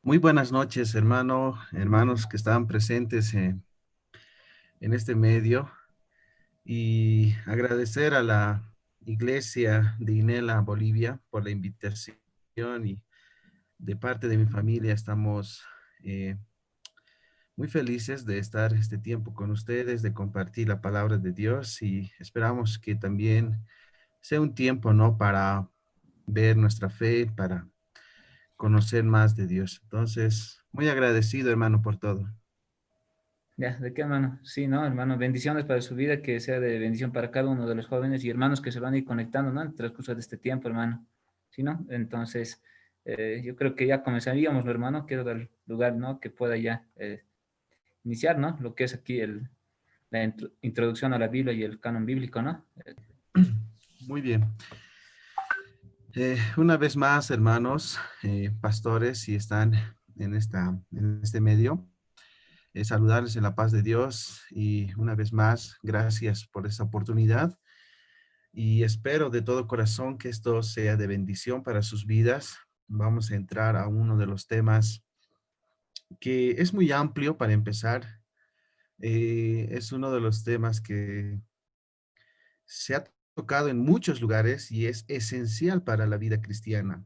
Muy buenas noches, hermanos que estaban presentes en este medio y agradecer a la Iglesia de Inela, Bolivia, por la invitación y de parte de mi familia estamos eh, muy felices de estar este tiempo con ustedes, de compartir la palabra de Dios y esperamos que también sea un tiempo, ¿no? Para ver nuestra fe, para conocer más de Dios. Entonces, muy agradecido, hermano, por todo. Ya, ¿de qué, hermano? Sí, ¿no, hermano? Bendiciones para su vida, que sea de bendición para cada uno de los jóvenes y hermanos que se van a ir conectando, ¿no? En el transcurso de este tiempo, hermano. ¿Sí, no? Entonces, yo creo que ya comenzaríamos, ¿no, hermano? Quiero dar lugar, ¿no? Que pueda ya iniciar, ¿no? Lo que es aquí la introducción a la Biblia y el canon bíblico, ¿no? Muy bien. Una vez más, hermanos, pastores, si están en este medio, saludarles en la paz de Dios y una vez más, gracias por esta oportunidad y espero de todo corazón que esto sea de bendición para sus vidas. Vamos a entrar a uno de los temas que es muy amplio para empezar. Es uno de los temas que se ha tocado en muchos lugares y es esencial para la vida cristiana.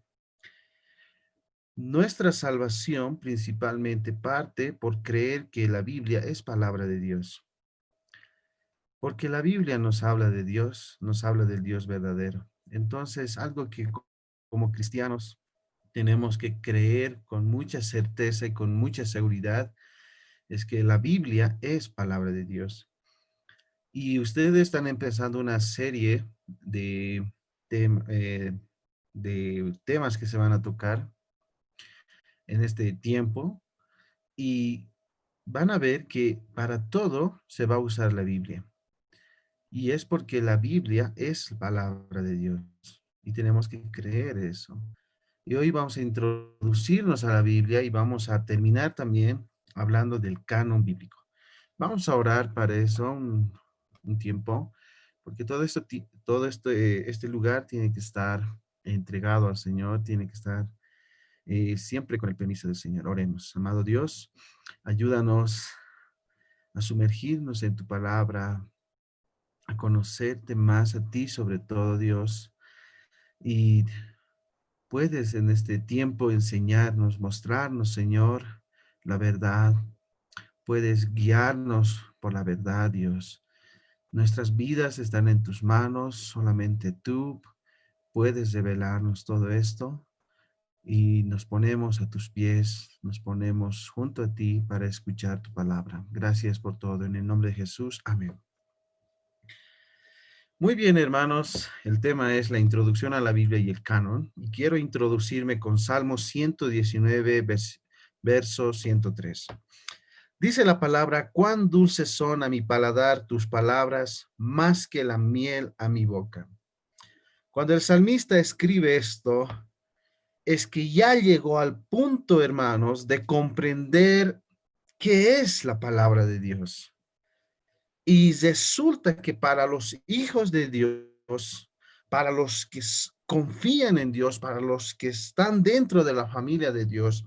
Nuestra salvación principalmente parte por creer que la Biblia es palabra de Dios, porque la Biblia nos habla de Dios, nos habla del Dios verdadero. Entonces, algo que como cristianos tenemos que creer con mucha certeza y con mucha seguridad es que la Biblia es palabra de Dios. Y ustedes están empezando una serie de, tem- eh, de temas que se van a tocar en este tiempo y van a ver que para todo se va a usar la Biblia. Y es porque la Biblia es palabra de Dios y tenemos que creer eso. Y hoy vamos a introducirnos a la Biblia y vamos a terminar también hablando del canon bíblico. Vamos a orar para eso un tiempo, porque todo este lugar tiene que estar entregado al Señor, tiene que estar siempre con el permiso del Señor. Oremos. Amado Dios, ayúdanos a sumergirnos en tu palabra, a conocerte más a ti, sobre todo, Dios. Y puedes en este tiempo enseñarnos, mostrarnos, Señor, la verdad. Puedes guiarnos por la verdad, Dios. Nuestras vidas están en tus manos, solamente tú puedes revelarnos todo esto. Y nos ponemos a tus pies, nos ponemos junto a ti para escuchar tu palabra. Gracias por todo. En el nombre de Jesús. Amén. Muy bien, hermanos. El tema es la introducción a la Biblia y el canon. Y quiero introducirme con Salmo 119, verso 103. Dice la palabra, cuán dulces son a mi paladar tus palabras, más que la miel a mi boca. Cuando el salmista escribe esto, es que ya llegó al punto, hermanos, de comprender qué es la palabra de Dios. Y resulta que para los hijos de Dios, para los que confían en Dios, para los que están dentro de la familia de Dios,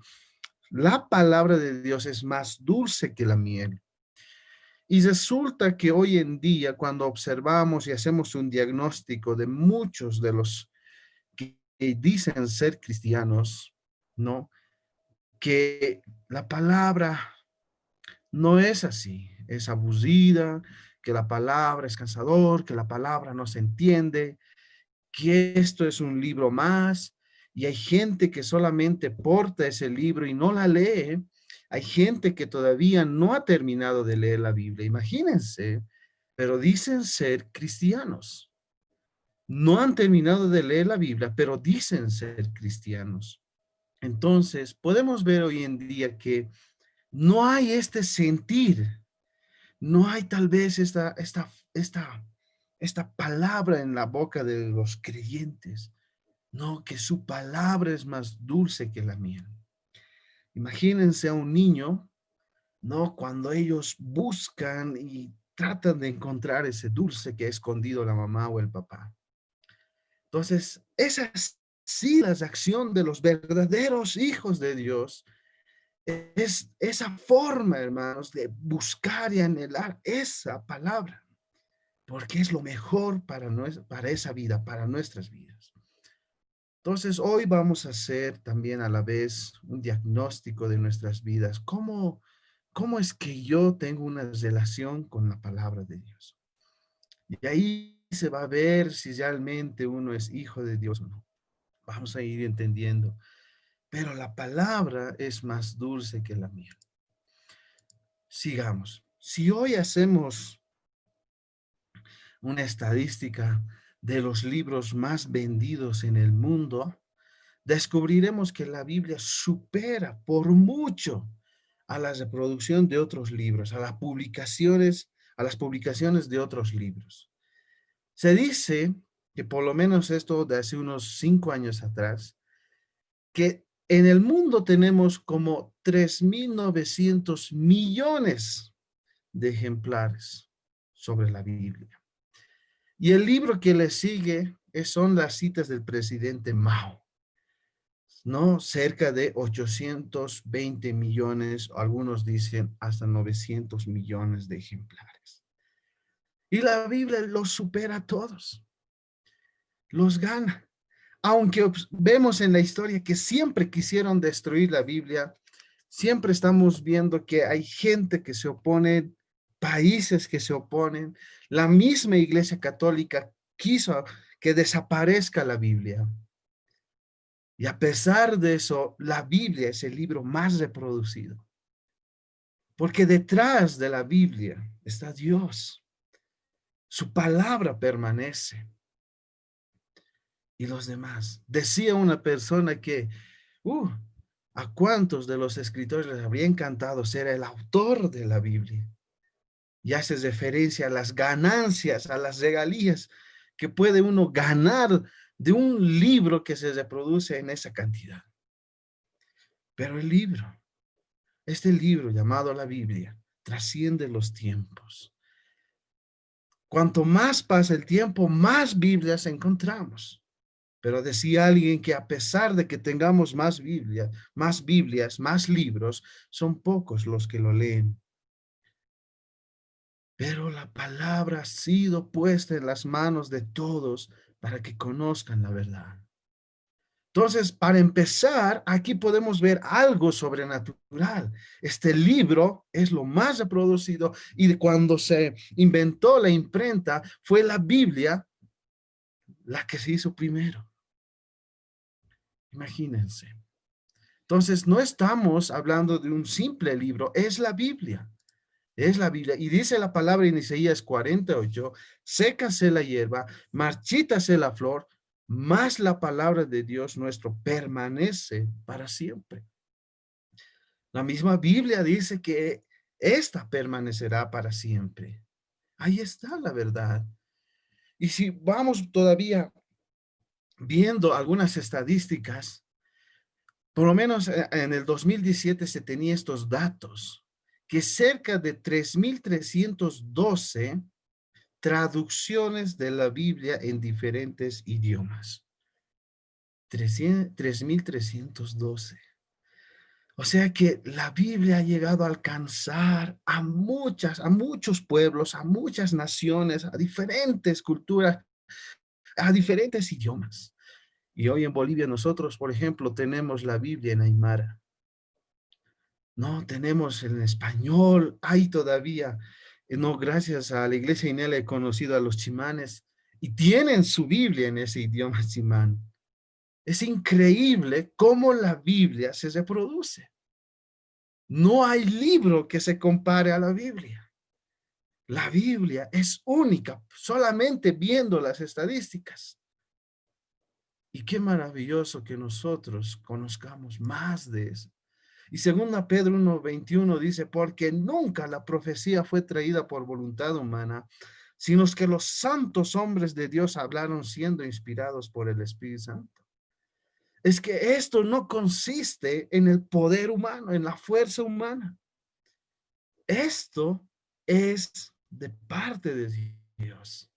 la palabra de Dios es más dulce que la miel. Y resulta que hoy en día, cuando observamos y hacemos un diagnóstico de muchos de los que dicen ser cristianos, ¿no? Que la palabra no es así, es abusida, que la palabra es cansador, que la palabra no se entiende, que esto es un libro más, y hay gente que solamente porta ese libro y no la lee. Hay gente que todavía no ha terminado de leer la Biblia, imagínense, pero dicen ser cristianos. No han terminado de leer la Biblia, pero dicen ser cristianos. Entonces, podemos ver hoy en día que no hay este sentir, no hay tal vez esta palabra en la boca de los creyentes. No, que su palabra es más dulce que la miel. Imagínense a un niño, ¿no? Cuando ellos buscan y tratan de encontrar ese dulce que ha escondido la mamá o el papá. Entonces, esa sí es la acción de los verdaderos hijos de Dios, Es esa forma, hermanos, de buscar y anhelar esa palabra, porque es lo mejor para esa vida, para nuestras vidas. Entonces, hoy vamos a hacer también a la vez un diagnóstico de nuestras vidas. ¿Cómo es que yo tengo una relación con la palabra de Dios? Y ahí se va a ver si realmente uno es hijo de Dios o no. Vamos a ir entendiendo. Pero la palabra es más dulce que la miel. Sigamos. Si hoy hacemos una estadística de los libros más vendidos en el mundo, descubriremos que la Biblia supera por mucho a la reproducción de otros libros, a las publicaciones de otros libros. Se dice que por lo menos esto de hace unos 5 años atrás, que en el mundo tenemos como 3.900 millones de ejemplares sobre la Biblia. Y el libro que le sigue son las citas del presidente Mao, ¿no? Cerca de 820 millones, algunos dicen hasta 900 millones de ejemplares. Y la Biblia los supera a todos, los gana. Aunque vemos en la historia que siempre quisieron destruir la Biblia, siempre estamos viendo que hay gente que se opone, países que se oponen. La misma Iglesia Católica quiso que desaparezca la Biblia. Y a pesar de eso, la Biblia es el libro más reproducido. Porque detrás de la Biblia está Dios. Su palabra permanece. Y los demás. Decía una persona que, ¿a cuántos de los escritores les habría encantado ser el autor de la Biblia? Y hace referencia a las ganancias, a las regalías que puede uno ganar de un libro que se reproduce en esa cantidad. Pero este libro llamado la Biblia, trasciende los tiempos. Cuanto más pasa el tiempo, más Biblias encontramos. Pero decía alguien que a pesar de que tengamos más Biblias, más libros, son pocos los que lo leen. Pero la palabra ha sido puesta en las manos de todos para que conozcan la verdad. Entonces, para empezar, aquí podemos ver algo sobrenatural. Este libro es lo más reproducido y cuando se inventó la imprenta, fue la Biblia la que se hizo primero. Imagínense. Entonces, no estamos hablando de un simple libro, es la Biblia. Es la Biblia. Y dice la palabra en Isaías 48, sécase la hierba, marchítase la flor, mas la palabra de Dios nuestro permanece para siempre. La misma Biblia dice que esta permanecerá para siempre. Ahí está la verdad. Y si vamos todavía viendo algunas estadísticas, por lo menos en el 2017 se tenía estos datos, que cerca de 3.312 traducciones de la Biblia en diferentes idiomas. 3.312. O sea que la Biblia ha llegado a alcanzar a muchos pueblos, a muchas naciones, a diferentes culturas, a diferentes idiomas. Y hoy en Bolivia nosotros, por ejemplo, tenemos la Biblia en Aymara. No, tenemos en español, hay todavía, no, gracias a la iglesia Inela he conocido a los chimanes y tienen su Biblia en ese idioma chimán. Es increíble cómo la Biblia se reproduce. No hay libro que se compare a la Biblia. La Biblia es única, solamente viendo las estadísticas. Y qué maravilloso que nosotros conozcamos más de eso. Y segunda Pedro 1:21 dice, porque nunca la profecía fue traída por voluntad humana, sino que los santos hombres de Dios hablaron siendo inspirados por el Espíritu Santo. Es que esto no consiste en el poder humano, en la fuerza humana. Esto es de parte de Dios.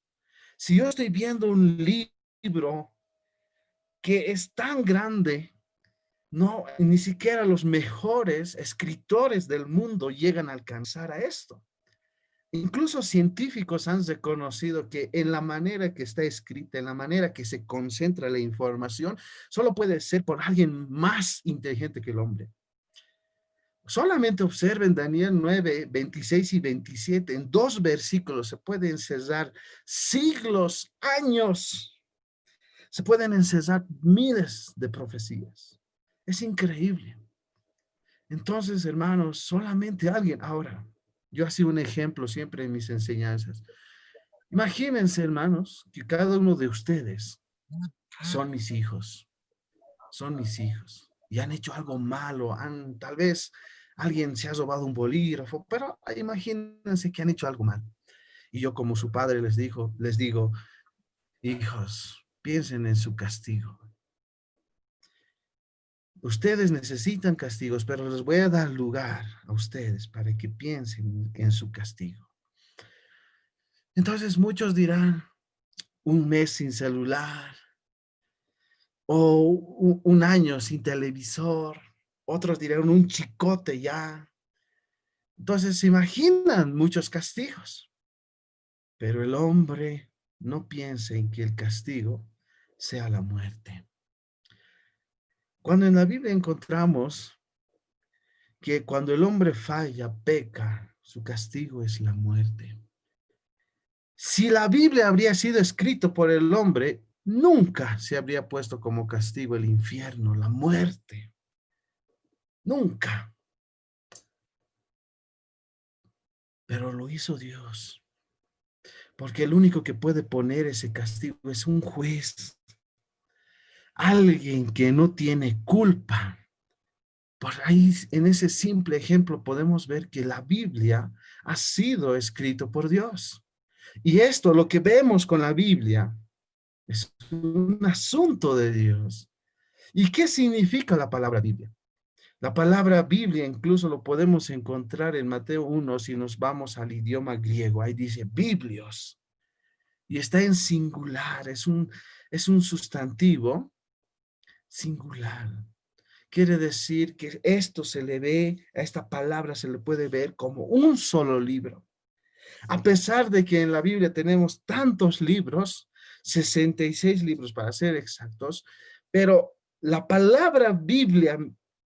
Si yo estoy viendo un libro que es tan grande, No, ni siquiera los mejores escritores del mundo llegan a alcanzar a esto. Incluso científicos han reconocido que en la manera que está escrita, en la manera que se concentra la información, solo puede ser por alguien más inteligente que el hombre. Solamente observen Daniel 9, 26 y 27. En 2 versículos se pueden encerrar siglos, años. Se pueden encerrar miles de profecías. Es increíble. Entonces, hermanos, solamente alguien. Ahora, yo hacía un ejemplo siempre en mis enseñanzas. Imagínense, hermanos, que cada uno de ustedes son mis hijos. Son mis hijos. Y han hecho algo malo. Tal vez alguien se ha robado un bolígrafo, pero imagínense que han hecho algo mal. Y yo como su padre les digo, hijos, piensen en su castigo. Ustedes necesitan castigos, pero les voy a dar lugar a ustedes para que piensen en su castigo. Entonces muchos dirán, un mes sin celular o un año sin televisor. Otros dirán un chicote ya. Entonces se imaginan muchos castigos, pero el hombre no piensa en que el castigo sea la muerte. Cuando en la Biblia encontramos que cuando el hombre falla, peca, su castigo es la muerte. Si la Biblia habría sido escrito por el hombre, nunca se habría puesto como castigo el infierno, la muerte. Nunca. Pero lo hizo Dios. Porque el único que puede poner ese castigo es un juez. Alguien que no tiene culpa. Por ahí, en ese simple ejemplo, podemos ver que la Biblia ha sido escrito por Dios. Y esto, lo que vemos con la Biblia, es un asunto de Dios. ¿Y qué significa la palabra Biblia? La palabra Biblia incluso lo podemos encontrar en Mateo 1 si nos vamos al idioma griego. Ahí dice Biblios. Y está en singular, es un sustantivo singular. Quiere decir que esto se le ve, a esta palabra se le puede ver como un solo libro. A pesar de que en la Biblia tenemos tantos libros, 66 libros para ser exactos, pero la palabra Biblia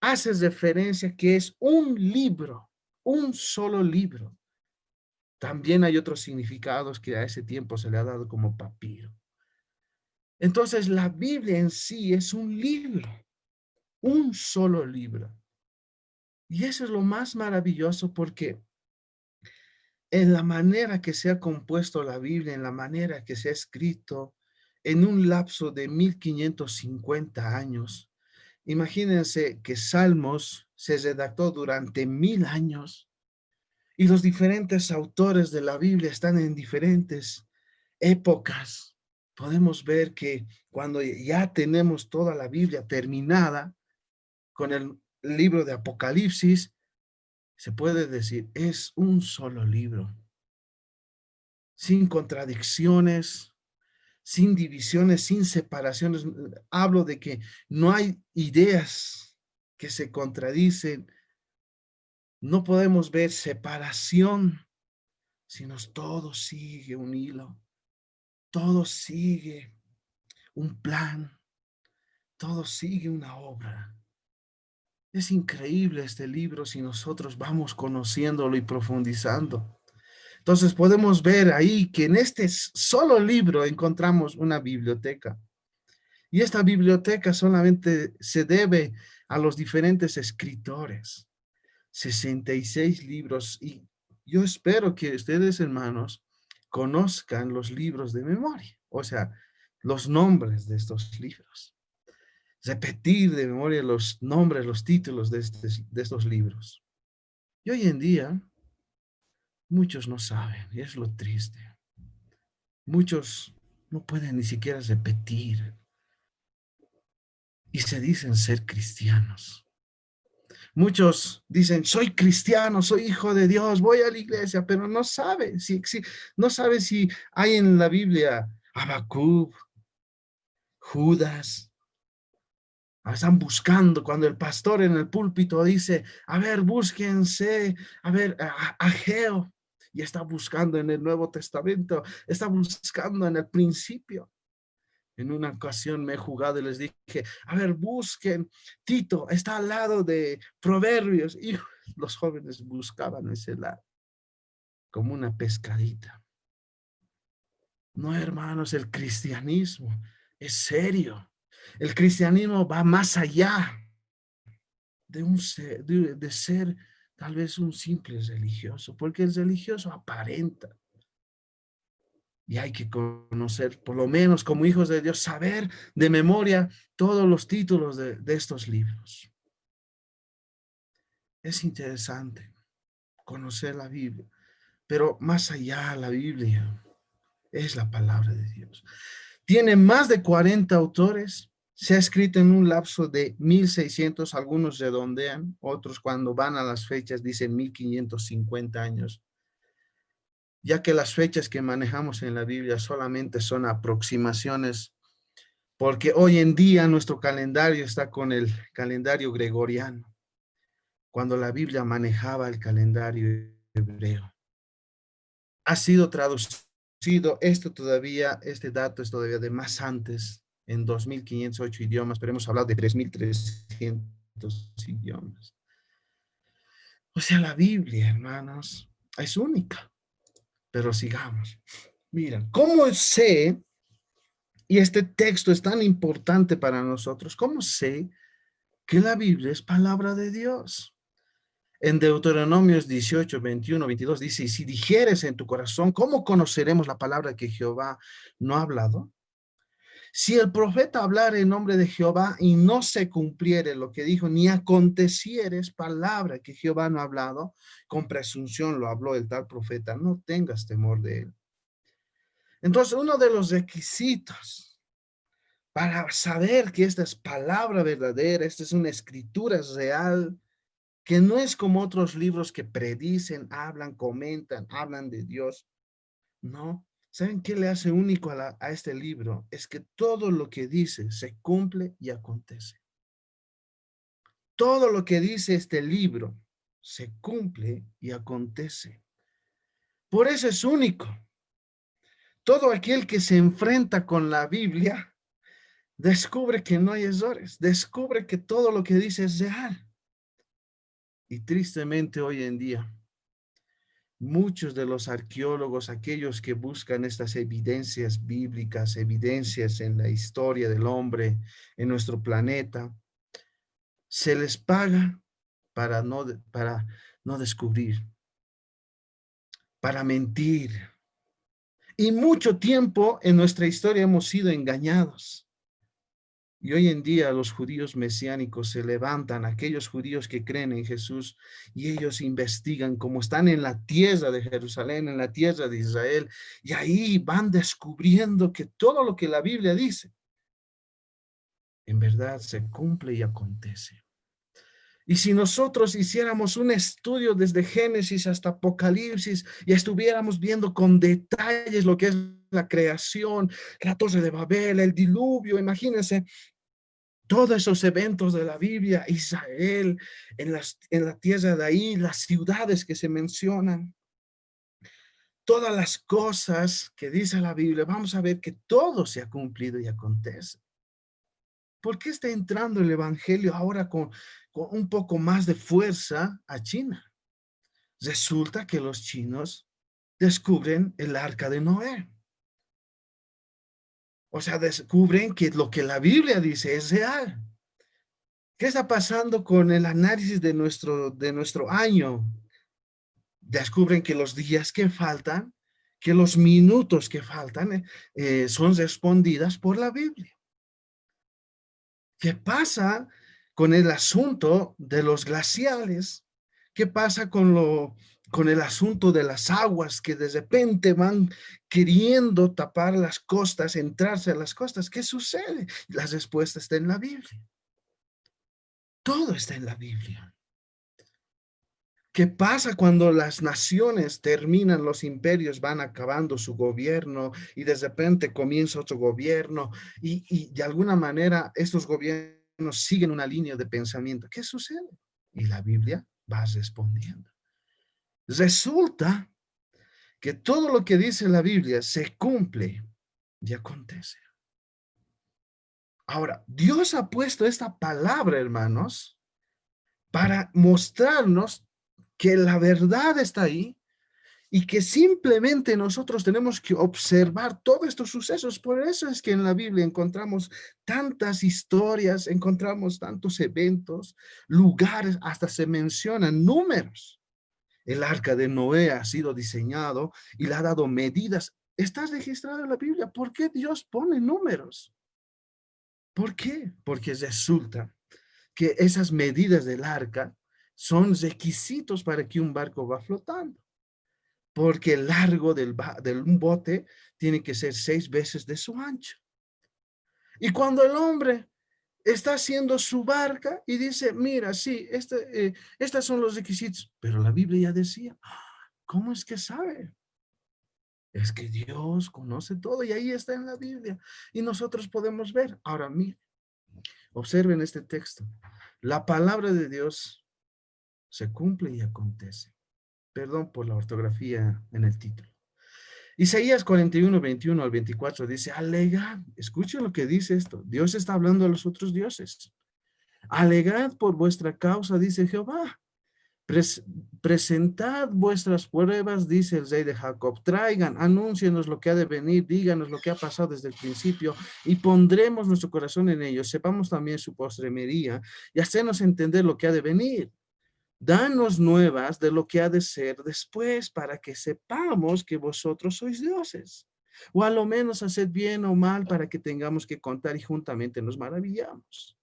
hace referencia que es un libro, un solo libro. También hay otros significados que a ese tiempo se le ha dado como papiro. Entonces la Biblia en sí es un libro, un solo libro. Y eso es lo más maravilloso porque en la manera que se ha compuesto la Biblia, en la manera que se ha escrito, en un lapso de 1550 años. Imagínense que Salmos se redactó durante 1000 años y los diferentes autores de la Biblia están en diferentes épocas. Podemos ver que cuando ya tenemos toda la Biblia terminada con el libro de Apocalipsis, se puede decir, es un solo libro, sin contradicciones, sin divisiones, sin separaciones. Hablo de que no hay ideas que se contradicen. No podemos ver separación, sino todo sigue un hilo, todo sigue un plan, todo sigue una obra. Es increíble este libro si nosotros vamos conociéndolo y profundizando. Entonces podemos ver ahí que en este solo libro encontramos una biblioteca. Y esta biblioteca solamente se debe a los diferentes escritores. 66 libros. Y yo espero que ustedes, hermanos, conozcan los libros de memoria. O sea, los nombres de estos libros. Repetir de memoria los nombres, los títulos de estos libros. Y hoy en día, muchos no saben, y es lo triste. Muchos no pueden ni siquiera repetir y se dicen ser cristianos. Muchos dicen, soy cristiano, soy hijo de Dios, voy a la iglesia, pero no sabe no sabe si hay en la Biblia Habacuc, Judas, Están buscando cuando el pastor en el púlpito dice, a ver, búsquense, a ver, a Ageo, y está buscando en el Nuevo Testamento, está buscando en el principio. En una ocasión me he jugado y les dije, a ver, busquen, Tito, está al lado de Proverbios. Y los jóvenes buscaban ese lado, como una pescadita. No, hermanos, el cristianismo es serio. El cristianismo va más allá de, de ser tal vez un simple religioso, porque el religioso aparenta. Y hay que conocer, por lo menos como hijos de Dios, saber de memoria todos los títulos de estos libros. Es interesante conocer la Biblia, pero más allá la Biblia es la palabra de Dios. Tiene más de 40 autores, se ha escrito en un lapso de 1600, algunos redondean, otros cuando van a las fechas dicen 1550 años, ya que las fechas que manejamos en la Biblia solamente son aproximaciones, porque hoy en día nuestro calendario está con el calendario gregoriano, cuando la Biblia manejaba el calendario hebreo. Ha sido traducido este dato es todavía de más antes, en 2508 idiomas, pero hemos hablado de 3300 idiomas. O sea, la Biblia, hermanos, es única, pero sigamos. Mira, ¿cómo sé? Y este texto es tan importante para nosotros. ¿Cómo sé que la Biblia es palabra de Dios? En Deuteronomios 18, 21, 22 dice, y si dijeres en tu corazón, ¿cómo conoceremos la palabra que Jehová no ha hablado? Si el profeta hablara en nombre de Jehová y no se cumpliere lo que dijo, ni acontecieres palabra que Jehová no ha hablado, con presunción lo habló el tal profeta, no tengas temor de él. Entonces, uno de los requisitos para saber que esta es palabra verdadera, esta es una escritura real, que no es como otros libros que predicen, hablan, comentan, hablan de Dios. No. ¿Saben qué le hace único a este libro? Es que todo lo que dice se cumple y acontece. Todo lo que dice este libro se cumple y acontece. Por eso es único. Todo aquel que se enfrenta con la Biblia descubre que no hay errores, descubre que todo lo que dice es real. Y tristemente hoy en día, muchos de los arqueólogos, aquellos que buscan estas evidencias bíblicas, evidencias en la historia del hombre, en nuestro planeta, se les paga para no descubrir, para mentir. Y mucho tiempo en nuestra historia hemos sido engañados. Y hoy en día los judíos mesiánicos se levantan, aquellos judíos que creen en Jesús, y ellos investigan como están en la tierra de Jerusalén, en la tierra de Israel, y ahí van descubriendo que todo lo que la Biblia dice, en verdad se cumple y acontece. Y si nosotros hiciéramos un estudio desde Génesis hasta Apocalipsis y estuviéramos viendo con detalles lo que es la creación, la torre de Babel, el diluvio, imagínense, todos esos eventos de la Biblia, Israel, en la tierra de ahí, las ciudades que se mencionan, todas las cosas que dice la Biblia, vamos a ver que todo se ha cumplido y acontece. ¿Por qué está entrando el evangelio ahora con un poco más de fuerza a China? Resulta que los chinos descubren el arca de Noé. O sea, descubren que lo que la Biblia dice es real. ¿Qué está pasando con el análisis de nuestro año? Descubren que los días que faltan, que los minutos que faltan, son respondidas por la Biblia. ¿Qué pasa con el asunto de los glaciales? ¿Qué pasa con el asunto de las aguas que de repente van queriendo tapar las costas, entrarse a las costas? ¿Qué sucede? La respuesta está en la Biblia. Todo está en la Biblia. ¿Qué pasa cuando las naciones terminan, los imperios van acabando su gobierno y de repente comienza otro gobierno y de alguna manera estos gobiernos menos siguen una línea de pensamiento. ¿Qué sucede? Y la Biblia va respondiendo. Resulta que todo lo que dice la Biblia se cumple y acontece. Ahora, Dios ha puesto esta palabra, hermanos, para mostrarnos que la verdad está ahí y que simplemente nosotros tenemos que observar todos estos sucesos. Por eso es que en la Biblia encontramos tantas historias, encontramos tantos eventos, lugares, hasta se mencionan números. El arca de Noé ha sido diseñado y le ha dado medidas. Está registrado en la Biblia. ¿Por qué Dios pone números? ¿Por qué? Porque resulta que esas medidas del arca son requisitos para que un barco va flotando. Porque el largo del un bote tiene que ser 6 veces de su ancho. Y cuando el hombre está haciendo su barca y dice, mira, sí, estos son los requisitos, pero la Biblia ya decía, ¿cómo es que sabe? Es que Dios conoce todo y ahí está en la Biblia y nosotros podemos ver. Ahora, mire, observen este texto. La palabra de Dios se cumple y acontece. Perdón por la ortografía en el título. Isaías 41, 21 al 24 dice, alegad, escuchen lo que dice esto. Dios está hablando a los otros dioses. Alegad por vuestra causa, dice Jehová. Presentad vuestras pruebas, dice el rey de Jacob. Traigan, anúncienos lo que ha de venir, díganos lo que ha pasado desde el principio y pondremos nuestro corazón en ellos. Sepamos también su postremería y hacernos entender lo que ha de venir. Danos nuevas de lo que ha de ser después para que sepamos que vosotros sois dioses. O a lo menos haced bien o mal para que tengamos que contar y juntamente nos maravillamos.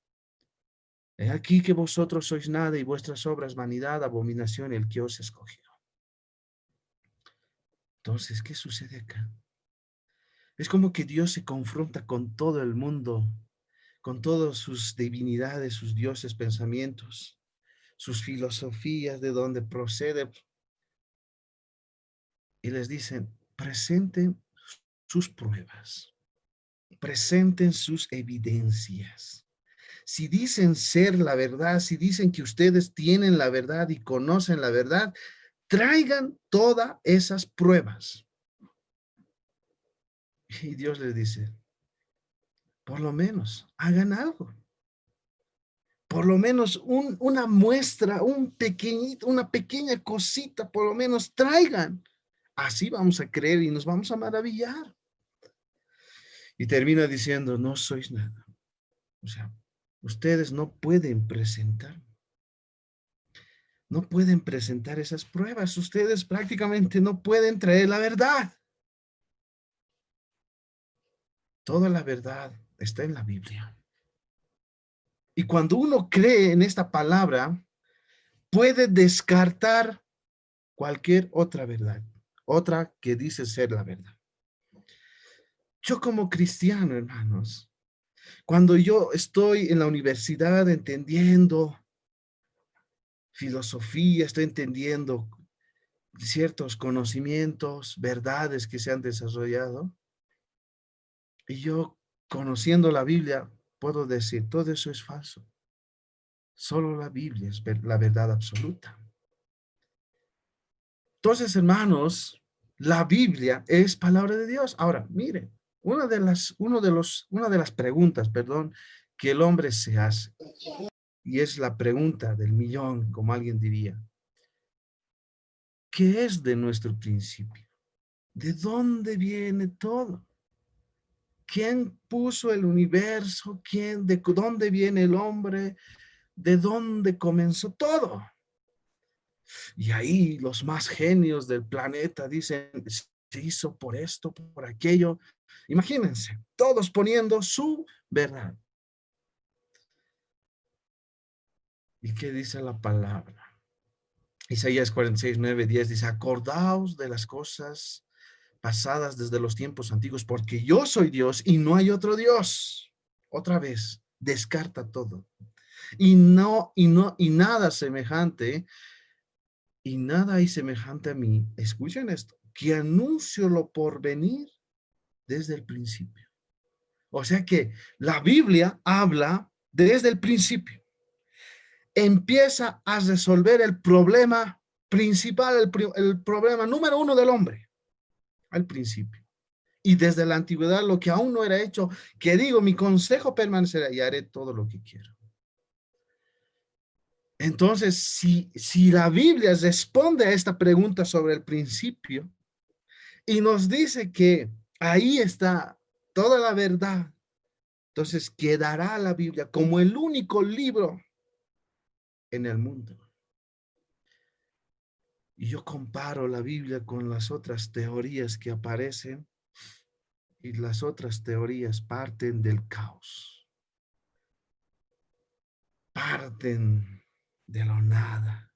He aquí que vosotros sois nada y vuestras obras vanidad, abominación, el que os escogió. Entonces, ¿qué sucede acá? Es como que Dios se confronta con todo el mundo, con todas sus divinidades, sus dioses, pensamientos, sus filosofías, de donde procede, y les dicen, presenten sus pruebas, presenten sus evidencias. Si dicen ser la verdad, si dicen que ustedes tienen la verdad y conocen la verdad, traigan todas esas pruebas. Y Dios les dice, por lo menos hagan algo. Por lo menos una muestra, una pequeña cosita, por lo menos traigan. Así vamos a creer y nos vamos a maravillar. Y termina diciendo, no sois nada. O sea, ustedes no pueden presentar. No pueden presentar esas pruebas. Ustedes prácticamente no pueden traer la verdad. Toda la verdad está en la Biblia. Y cuando uno cree en esta palabra, puede descartar cualquier otra verdad, otra que dice ser la verdad. Yo como cristiano, hermanos, cuando yo estoy en la universidad entendiendo filosofía, estoy entendiendo ciertos conocimientos, verdades que se han desarrollado, y yo conociendo la Biblia puedo decir, todo eso es falso. Solo la Biblia es la verdad absoluta. Entonces, hermanos, la Biblia es palabra de Dios. Ahora, miren, una de las preguntas, perdón, que el hombre se hace, y es la pregunta del millón, como alguien diría, ¿qué es de nuestro principio? ¿De dónde viene todo? ¿Quién puso el universo? ¿De dónde viene el hombre? ¿De dónde comenzó todo? Y ahí los más genios del planeta dicen, se hizo por esto, por aquello. Imagínense, todos poniendo su verdad. ¿Y qué dice la palabra? Isaías 46, 9, 10 dice, acordaos de las cosas pasadas desde los tiempos antiguos, porque yo soy Dios y no hay otro Dios. Otra vez, descarta todo. Y nada semejante, y nada hay semejante a mí. Escuchen esto, que anuncio lo por venir desde el principio. O sea que la Biblia habla desde el principio, empieza a resolver el problema principal, el problema número uno del hombre, al principio. Y desde la antigüedad, lo que aún no era hecho, que digo, mi consejo permanecerá y haré todo lo que quiero. Entonces, si la Biblia responde a esta pregunta sobre el principio y nos dice que ahí está toda la verdad, entonces quedará la Biblia como el único libro en el mundo. Y yo comparo la Biblia con las otras teorías que aparecen, y las otras teorías parten del caos, parten de lo nada,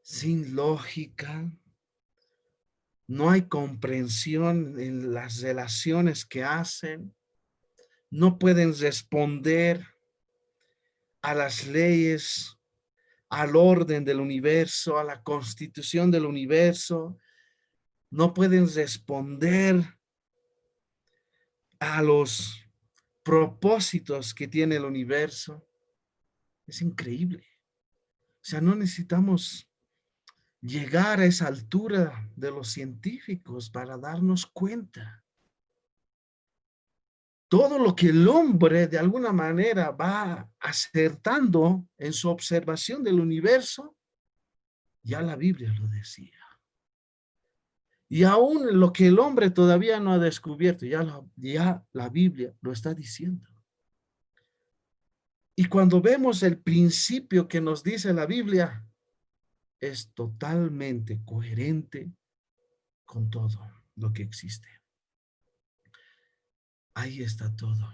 sin lógica. No hay comprensión en las relaciones que hacen, no pueden responder a las leyes, al orden del universo, a la constitución del universo, no pueden responder a los propósitos que tiene el universo. Es increíble. O sea, no necesitamos llegar a esa altura de los científicos para darnos cuenta. Todo lo que el hombre de alguna manera va acertando en su observación del universo, ya la Biblia lo decía. Y aún lo que el hombre todavía no ha descubierto, ya la Biblia lo está diciendo. Y cuando vemos el principio que nos dice la Biblia, es totalmente coherente con todo lo que existe. Ahí está todo.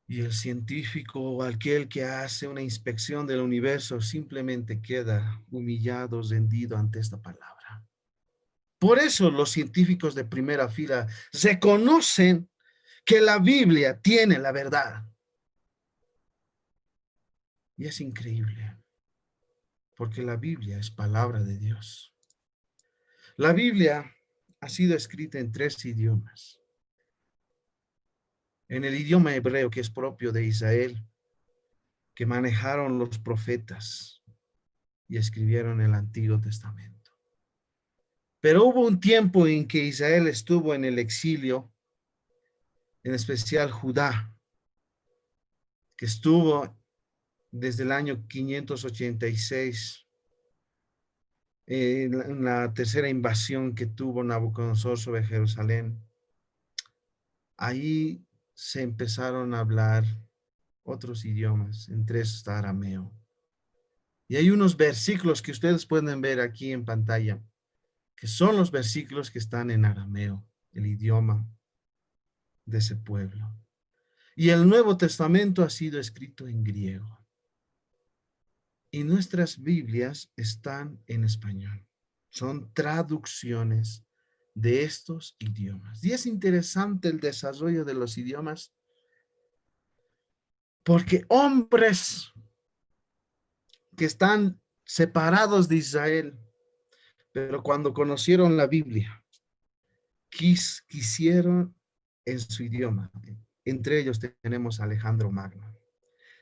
Y el científico o aquel que hace una inspección del universo simplemente queda humillado, rendido ante esta palabra. Por eso los científicos de primera fila reconocen que la Biblia tiene la verdad. Y es increíble, porque la Biblia es palabra de Dios. La Biblia ha sido escrita en 3 idiomas. En el idioma hebreo, que es propio de Israel, que manejaron los profetas y escribieron el Antiguo Testamento. Pero hubo un tiempo en que Israel estuvo en el exilio, en especial Judá, que estuvo desde el año 586, en la tercera invasión que tuvo Nabucodonosor sobre Jerusalén. Ahí se empezaron a hablar otros idiomas, entre esos está arameo. Y hay unos versículos que ustedes pueden ver aquí en pantalla, que son los versículos que están en arameo, el idioma de ese pueblo. Y el Nuevo Testamento ha sido escrito en griego. Y nuestras Biblias están en español. Son traducciones de estos idiomas. Y es interesante el desarrollo de los idiomas, porque hombres que están separados de Israel, pero cuando conocieron la Biblia, quisieron en su idioma. Entre ellos tenemos a Alejandro Magno.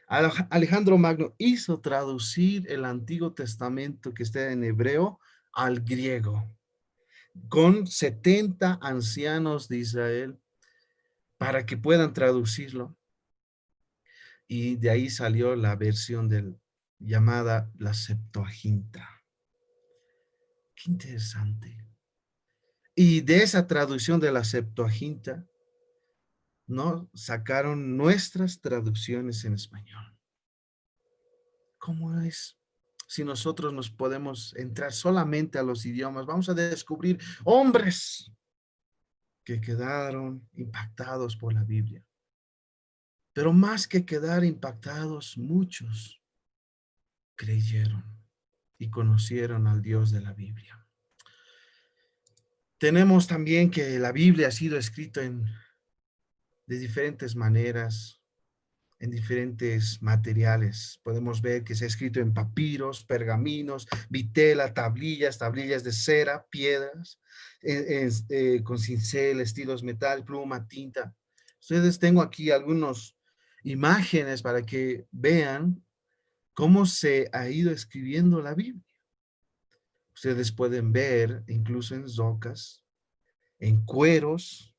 Alejandro Magno hizo traducir el Antiguo Testamento que está en hebreo al griego, con 70 ancianos de Israel para que puedan traducirlo. Y de ahí salió la versión llamada la Septuaginta. Qué interesante. Y de esa traducción de la Septuaginta, ¿no? Sacaron nuestras traducciones en español. ¿Cómo es? Si nosotros nos podemos entrar solamente a los idiomas, vamos a descubrir hombres que quedaron impactados por la Biblia. Pero más que quedar impactados, muchos creyeron y conocieron al Dios de la Biblia. Tenemos también que la Biblia ha sido escrita de diferentes maneras, en diferentes materiales. Podemos ver que se ha escrito en papiros, pergaminos, vitela, tablillas de cera, piedras, con cincel, estilos metal, pluma, tinta. Ustedes tengo aquí algunos imágenes para que vean cómo se ha ido escribiendo la Biblia. Ustedes pueden ver incluso en rocas, en cueros,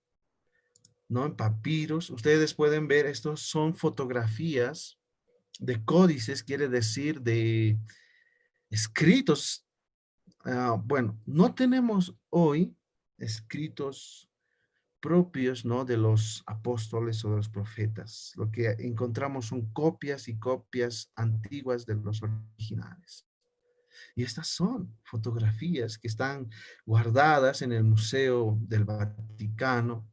¿no? En papiros. Ustedes pueden ver, estos son fotografías de códices, quiere decir de escritos. Bueno, no tenemos hoy escritos propios, ¿no? De los apóstoles o de los profetas. Lo que encontramos son copias y copias antiguas de los originales. Y estas son fotografías que están guardadas en el Museo del Vaticano,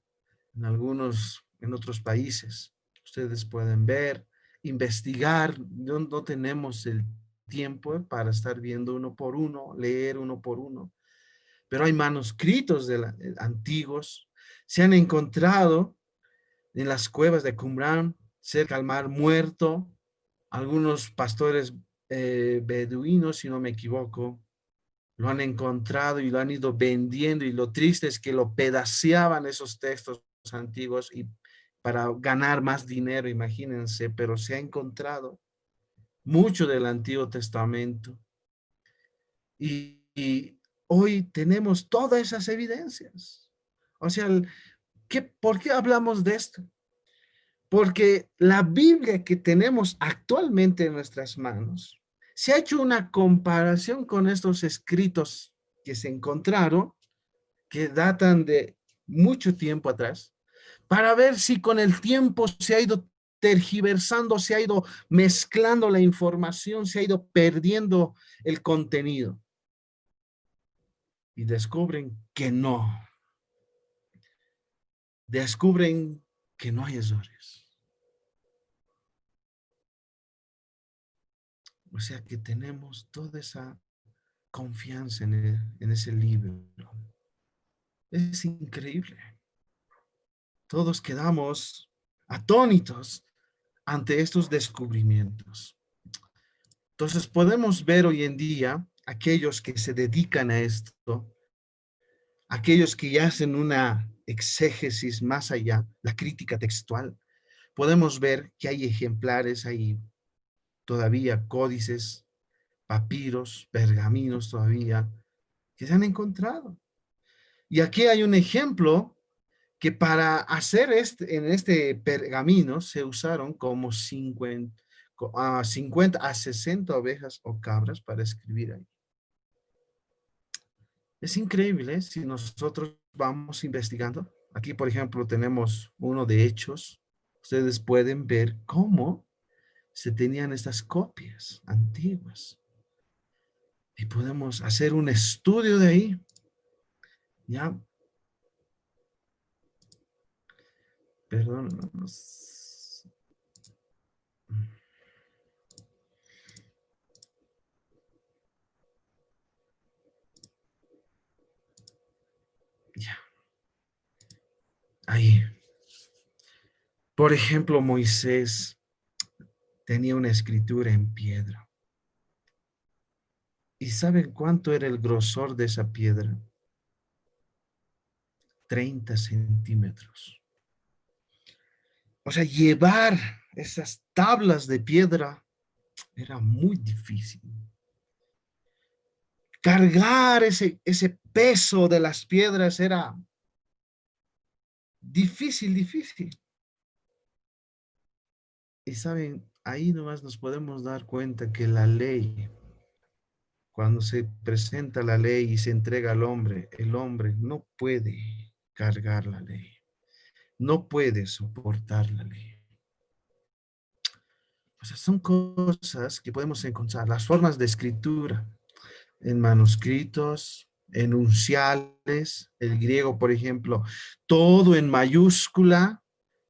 en otros países. Ustedes pueden ver, investigar. No tenemos el tiempo para estar viendo uno por uno, leer uno por uno, pero hay manuscritos antiguos. Se han encontrado en las cuevas de Qumran, cerca al Mar Muerto, algunos pastores beduinos, si no me equivoco, lo han encontrado y lo han ido vendiendo, y lo triste es que lo pedaceaban esos textos antiguos y para ganar más dinero, imagínense, pero se ha encontrado mucho del Antiguo Testamento y hoy tenemos todas esas evidencias. O sea, ¿por qué hablamos de esto? Porque la Biblia que tenemos actualmente en nuestras manos, se ha hecho una comparación con estos escritos que se encontraron, que datan de mucho tiempo atrás, para ver si con el tiempo se ha ido tergiversando, se ha ido mezclando la información, se ha ido perdiendo el contenido. Y descubren que no. Descubren que no hay errores. O sea que tenemos toda esa confianza en ese libro. Es increíble. Todos quedamos atónitos ante estos descubrimientos. Entonces podemos ver hoy en día aquellos que se dedican a esto, aquellos que ya hacen una exégesis más allá, la crítica textual. Podemos ver que hay ejemplares, hay todavía códices, papiros, pergaminos todavía que se han encontrado. Y aquí hay un ejemplo que para hacer en este pergamino se usaron como 50 a 60 ovejas o cabras para escribir ahí. Es increíble, ¿eh? Si nosotros vamos investigando. Aquí, por ejemplo, tenemos uno de Hechos. Ustedes pueden ver cómo se tenían estas copias antiguas. Y podemos hacer un estudio de ahí. Ya, perdón. Ya, ahí. Por ejemplo, Moisés tenía una escritura en piedra. ¿Y saben cuánto era el grosor de esa piedra? 30 centímetros. O sea, llevar esas tablas de piedra era muy difícil. Cargar ese peso de las piedras era difícil, difícil. Y saben, ahí nomás nos podemos dar cuenta que la ley, cuando se presenta la ley y se entrega al hombre, el hombre no puede cargar la ley, no puede soportar la ley. O sea, son cosas que podemos encontrar, las formas de escritura en manuscritos, enunciales, el griego, por ejemplo, todo en mayúscula,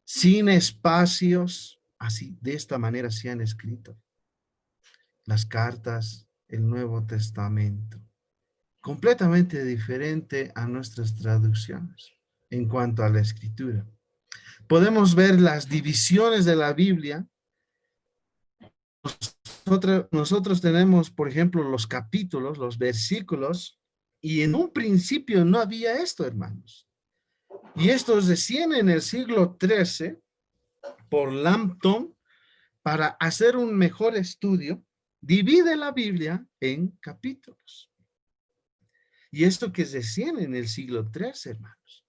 sin espacios, así, de esta manera se han escrito las cartas, el Nuevo Testamento, completamente diferente a nuestras traducciones en cuanto a la escritura. Podemos ver las divisiones de la Biblia. Nosotros tenemos, por ejemplo, los capítulos, los versículos, y en un principio no había esto, hermanos. Y esto es recién en el siglo XIII por Lampton para hacer un mejor estudio, divide la Biblia en capítulos. Y esto que es recién en el siglo III, hermanos.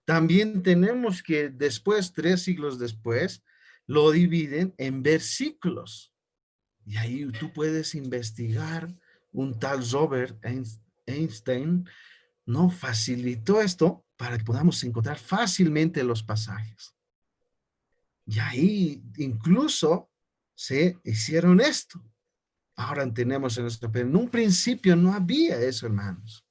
También tenemos que después, 3 siglos después, lo dividen en versículos. Y ahí tú puedes investigar. Un tal Robert Einstein no facilitó esto para que podamos encontrar fácilmente los pasajes. Y ahí incluso se hicieron esto. Ahora tenemos en nuestro, pero en un principio no había eso, hermanos.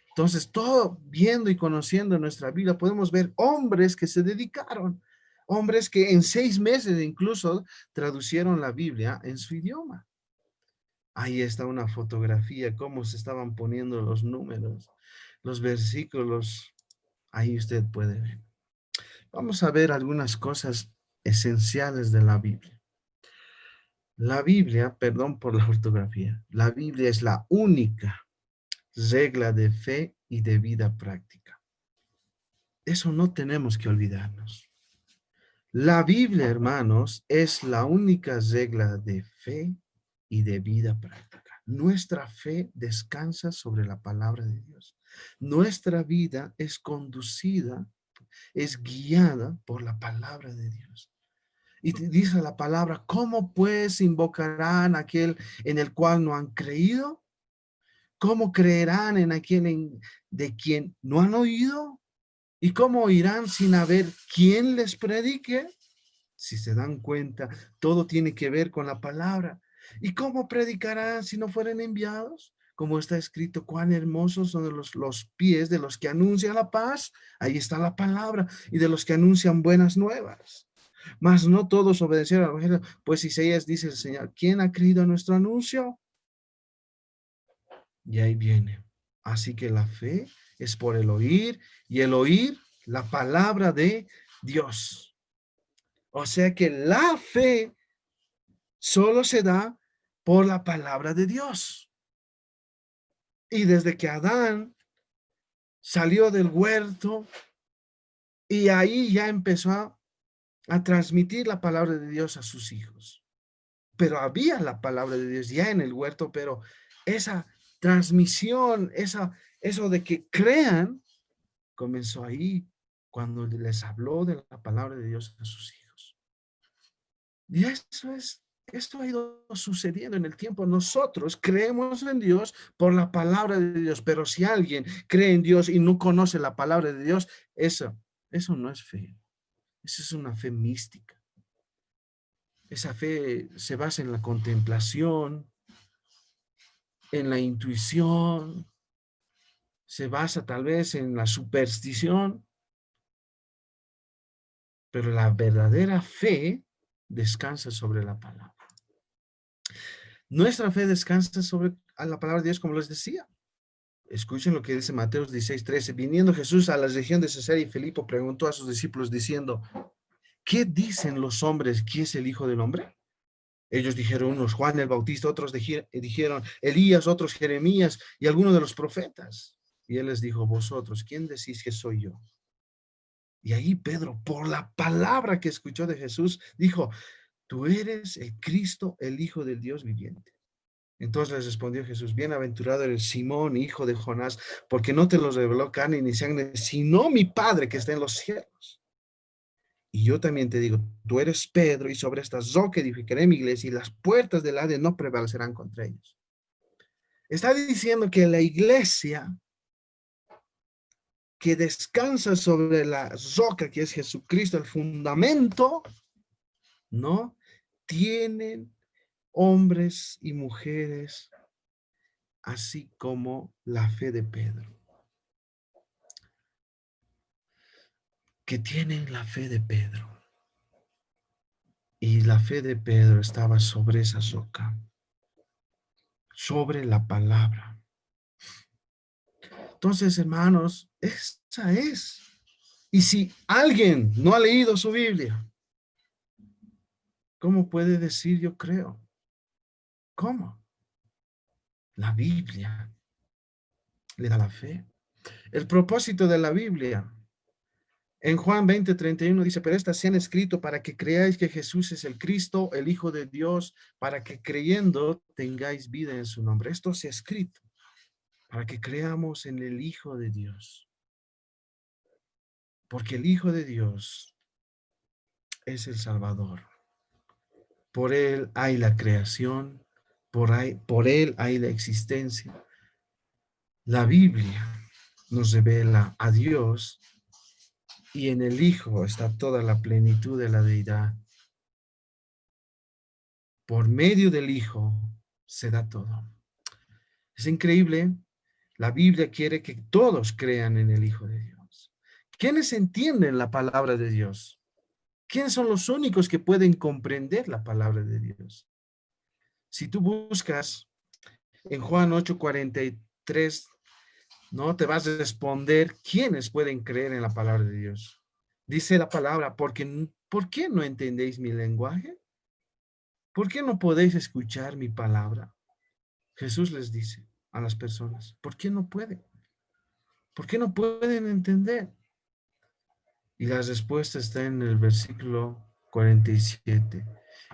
Entonces, todo viendo y conociendo nuestra vida, podemos ver hombres que se dedicaron, hombres que en 6 meses incluso traducieron la Biblia en su idioma. Ahí está una fotografía, cómo se estaban poniendo los números, los versículos. Ahí usted puede ver. Vamos a ver algunas cosas esenciales de la Biblia. La Biblia, perdón por la ortografía, la Biblia es la única regla de fe y de vida práctica. Eso no tenemos que olvidarnos. La Biblia, hermanos, es la única regla de fe y de vida práctica. Nuestra fe descansa sobre la palabra de Dios. Nuestra vida es conducida, es guiada por la palabra de Dios. Y dice la palabra, ¿cómo pues invocarán aquel en el cual no han creído? ¿Cómo creerán en aquel de quien no han oído? ¿Y cómo oirán sin haber quien les predique? Si se dan cuenta, todo tiene que ver con la palabra. ¿Y cómo predicarán si no fueren enviados? Como está escrito, cuán hermosos son los pies de los que anuncian la paz. Ahí está la palabra. Y de los que anuncian buenas nuevas. Mas no todos obedecieron al evangelio, pues Isaías dice el Señor, ¿quién ha creído a nuestro anuncio? Y ahí viene. Así que la fe es por el oír y el oír la palabra de Dios. O sea que la fe solo se da por la palabra de Dios. Y desde que Adán salió del huerto y ahí ya empezó a transmitir la palabra de Dios a sus hijos. Pero había la palabra de Dios ya en el huerto, pero esa transmisión, eso de que crean, comenzó ahí cuando les habló de la palabra de Dios a sus hijos. Y esto ha ido sucediendo en el tiempo. Nosotros creemos en Dios por la palabra de Dios, pero si alguien cree en Dios y no conoce la palabra de Dios, eso no es fe. Eso es una fe mística. Esa fe se basa en la contemplación, en la intuición, se basa tal vez en la superstición, pero la verdadera fe descansa sobre la palabra. Nuestra fe descansa sobre la palabra de Dios, como les decía. Escuchen lo que dice Mateo 16:13. Viniendo Jesús a la región de Cesarea y Filipo, preguntó a sus discípulos diciendo, ¿qué dicen los hombres que es el Hijo del Hombre? Ellos dijeron, unos Juan el Bautista, otros dijeron Elías, otros Jeremías y algunos de los profetas. Y él les dijo, vosotros, ¿quién decís que soy yo? Y ahí Pedro, por la palabra que escuchó de Jesús, dijo, tú eres el Cristo, el Hijo del Dios viviente. Entonces les respondió Jesús, bienaventurado eres Simón, hijo de Jonás, porque no te los reveló carne ni sangre, sino mi Padre que está en los cielos. Y yo también te digo, tú eres Pedro, y sobre esta roca edificaré mi iglesia, y las puertas del Hades no prevalecerán contra ellos. Está diciendo que la iglesia que descansa sobre la roca que es Jesucristo, el fundamento, ¿no? Tienen hombres y mujeres, así como la fe de Pedro, que tienen la fe de Pedro. Y la fe de Pedro estaba sobre esa roca, sobre la palabra. Entonces, hermanos, esa es. Y si alguien no ha leído su Biblia, ¿cómo puede decir yo creo? ¿Cómo? La Biblia le da la fe. El propósito de la Biblia En Juan 20:31 dice, pero estas se han escrito para que creáis que Jesús es el Cristo, el Hijo de Dios, para que creyendo tengáis vida en su nombre. Esto se ha escrito para que creamos en el Hijo de Dios. Porque el Hijo de Dios es el Salvador. Por Él hay la creación, por Él hay la existencia. La Biblia nos revela a Dios y en el Hijo está toda la plenitud de la deidad. Por medio del Hijo se da todo. Es increíble. La Biblia quiere que todos crean en el Hijo de Dios. ¿Quiénes entienden la palabra de Dios? ¿Quiénes son los únicos que pueden comprender la palabra de Dios? Si tú buscas en Juan 8:43, no te vas a responder quiénes pueden creer en la palabra de Dios. Dice la palabra, ¿por qué no entendéis mi lenguaje? ¿Por qué no podéis escuchar mi palabra? Jesús les dice a las personas, ¿por qué no pueden? ¿Por qué no pueden entender? Y la respuesta está en el versículo 47.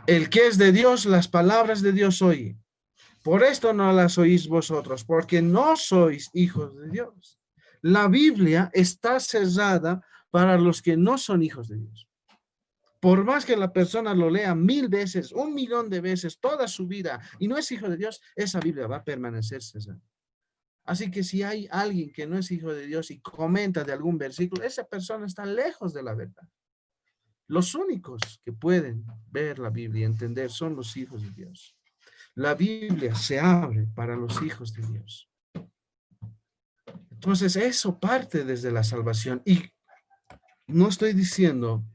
El que es de Dios, las palabras de Dios oye. Por esto no las oís vosotros, porque no sois hijos de Dios. La Biblia está cerrada para los que no son hijos de Dios. Por más que la persona lo lea 1000 veces, 1.000.000 de veces, toda su vida, y no es hijo de Dios, esa Biblia va a permanecer cerrada. Así que si hay alguien que no es hijo de Dios y comenta de algún versículo, esa persona está lejos de la verdad. Los únicos que pueden ver la Biblia y entender son los hijos de Dios. La Biblia se abre para los hijos de Dios. Entonces, eso parte desde la salvación. Y no estoy diciendo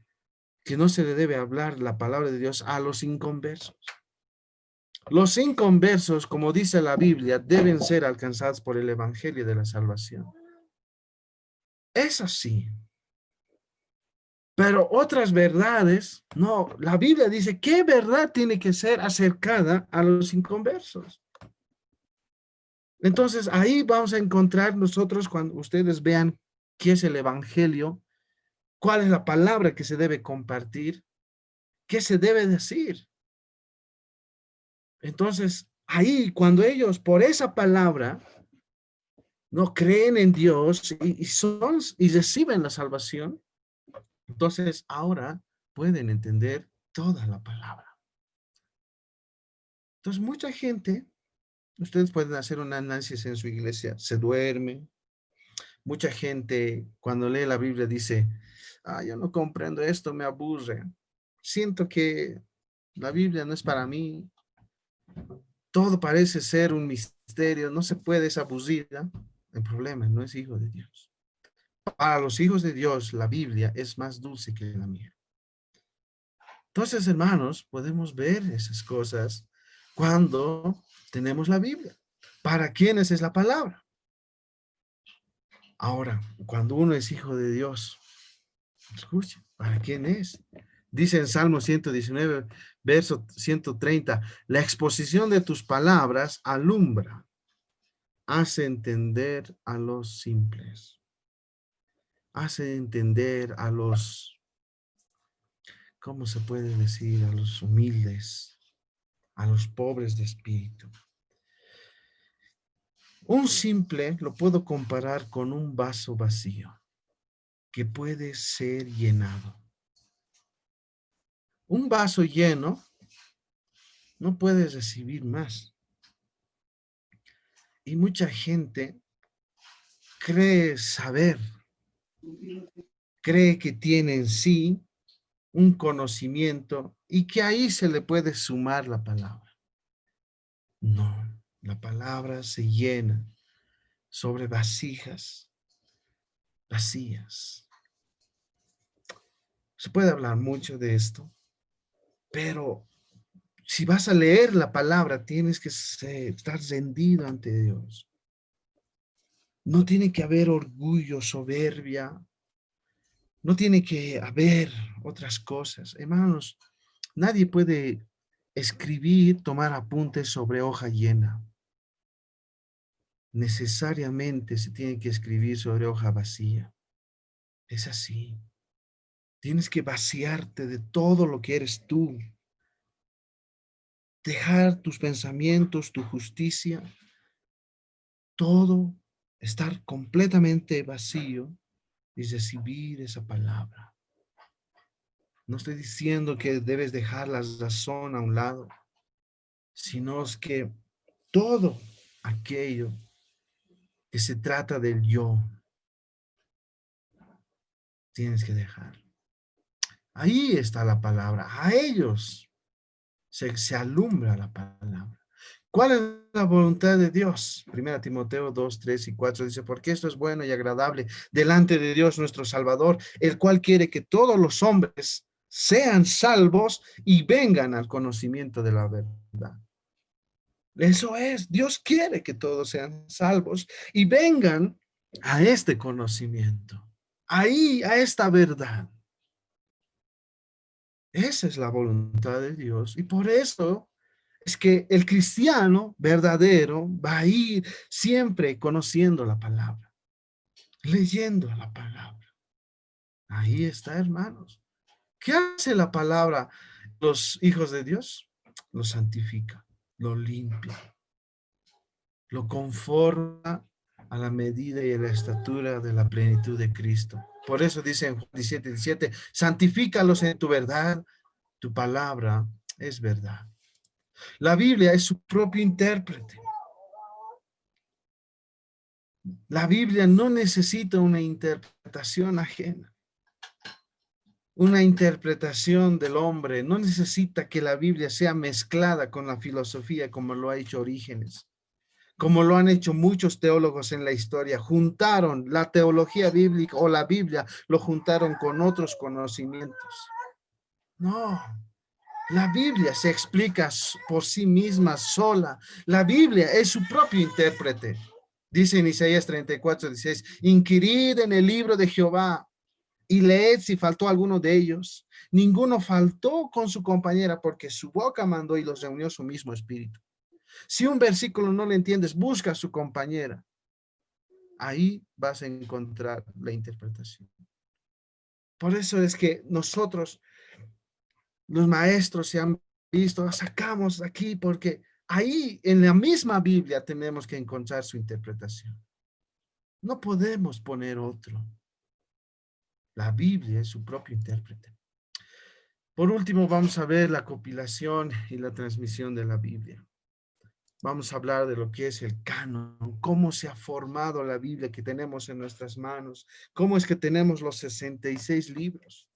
que no se le debe hablar la palabra de Dios a los inconversos. Los inconversos, como dice la Biblia, deben ser alcanzados por el evangelio de la salvación. Es así. Pero otras verdades, no. La Biblia dice qué verdad tiene que ser acercada a los inconversos. Entonces, ahí vamos a encontrar nosotros, cuando ustedes vean qué es el evangelio, cuál es la palabra que se debe compartir, qué se debe decir. Entonces, ahí, cuando ellos por esa palabra no creen en Dios y reciben la salvación, entonces ahora pueden entender toda la palabra. Entonces, mucha gente, ustedes pueden hacer un análisis en su iglesia, se duerme. Mucha gente cuando lee la Biblia dice, yo no comprendo esto, me aburre. Siento que la Biblia no es para mí. Todo parece ser un misterio, no se puede, es aburrida. El problema no es hijo de Dios. Para los hijos de Dios, la Biblia es más dulce que la miel. Entonces, hermanos, podemos ver esas cosas cuando tenemos la Biblia. ¿Para quiénes es la palabra? Ahora, cuando uno es hijo de Dios, escuche, ¿para quién es? Dice en Salmo 119, verso 130, la exposición de tus palabras alumbra, hace entender a los simples, hace entender a los, ¿cómo se puede decir? A los humildes, a los pobres de espíritu. Un simple lo puedo comparar con un vaso vacío que puede ser llenado. Un vaso lleno no puede recibir más. Y mucha gente cree saber, cree que tiene en sí un conocimiento y que ahí se le puede sumar la palabra. No, la palabra se llena sobre vasijas vacías. Se puede hablar mucho de esto, pero si vas a leer la palabra, tienes que estar rendido ante Dios. No tiene que haber orgullo, soberbia. No tiene que haber otras cosas. Hermanos, nadie puede escribir, tomar apuntes sobre hoja llena. Necesariamente se tiene que escribir sobre hoja vacía. Es así. Tienes que vaciarte de todo lo que eres tú. Dejar tus pensamientos, tu justicia, todo, estar completamente vacío y recibir esa palabra. No estoy diciendo que debes dejar la razón a un lado, sino es que todo aquello que se trata del yo, tienes que dejar. Ahí está la palabra. A ellos se alumbra la palabra. ¿Cuál es la voluntad de Dios? 1 Timoteo 2, 3 y 4 dice, porque esto es bueno y agradable delante de Dios nuestro Salvador, el cual quiere que todos los hombres sean salvos y vengan al conocimiento de la verdad. Eso es, Dios quiere que todos sean salvos y vengan a este conocimiento, ahí, a esta verdad. Esa es la voluntad de Dios y por eso es que el cristiano verdadero va a ir siempre conociendo la palabra, leyendo la palabra. Ahí está, hermanos. ¿Qué hace la palabra? Los hijos de Dios lo santifica, lo limpia, lo conforma a la medida y a la estatura de la plenitud de Cristo. Por eso dice en Juan 17, santifícalos en tu verdad, tu palabra es verdad. La Biblia es su propio intérprete. La Biblia no necesita una interpretación ajena, una interpretación del hombre. No necesita que la Biblia sea mezclada con la filosofía como lo ha hecho Orígenes, como lo han hecho muchos teólogos en la historia. Juntaron la teología bíblica o la Biblia, lo juntaron con otros conocimientos. No, la Biblia se explica por sí misma sola. La Biblia es su propio intérprete. Dice en Isaías 34:16, inquirid en el libro de Jehová y leed si faltó alguno de ellos. Ninguno faltó con su compañera porque su boca mandó y los reunió su mismo espíritu. Si un versículo no le entiendes, busca a su compañera. Ahí vas a encontrar la interpretación. Por eso es que nosotros, los maestros, se han visto, sacamos aquí porque ahí en la misma Biblia tenemos que encontrar su interpretación. No podemos poner otro. La Biblia es su propio intérprete. Por último, vamos a ver la compilación y la transmisión de la Biblia. Vamos a hablar de lo que es el canon, cómo se ha formado la Biblia que tenemos en nuestras manos, cómo es que tenemos los 66 libros.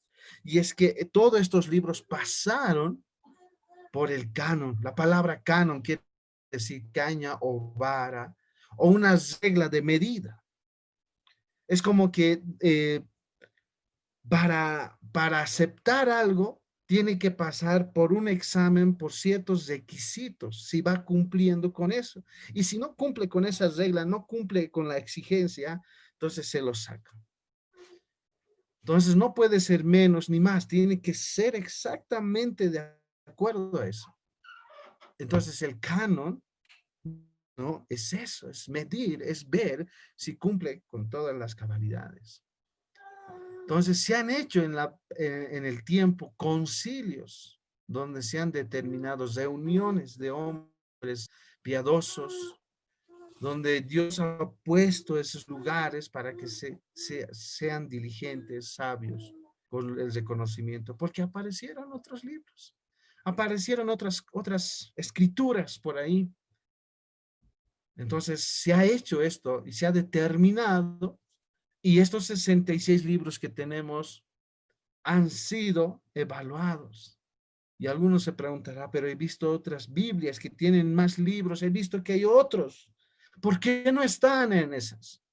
Y es que todos estos libros pasaron por el canon. La palabra canon quiere decir caña o vara o una regla de medida. Es como que para aceptar algo, tiene que pasar por un examen por ciertos requisitos, si va cumpliendo con eso. Y si no cumple con esa regla, no cumple con la exigencia, entonces se lo saca. Entonces no puede ser menos ni más, tiene que ser exactamente de acuerdo a eso. Entonces el canon, ¿no? Es eso, es medir, es ver si cumple con todas las cabalidades. Entonces se han hecho en el tiempo concilios donde se han determinado reuniones de hombres piadosos, donde Dios ha puesto esos lugares para que sean diligentes, sabios, con el reconocimiento, porque aparecieron otros libros, aparecieron otras escrituras por ahí. Entonces se ha hecho esto y se ha determinado, y estos 66 libros que tenemos han sido evaluados. Y algunos se preguntarán, pero he visto otras Biblias que tienen más libros, he visto que hay otros. ¿Por qué no están en esas?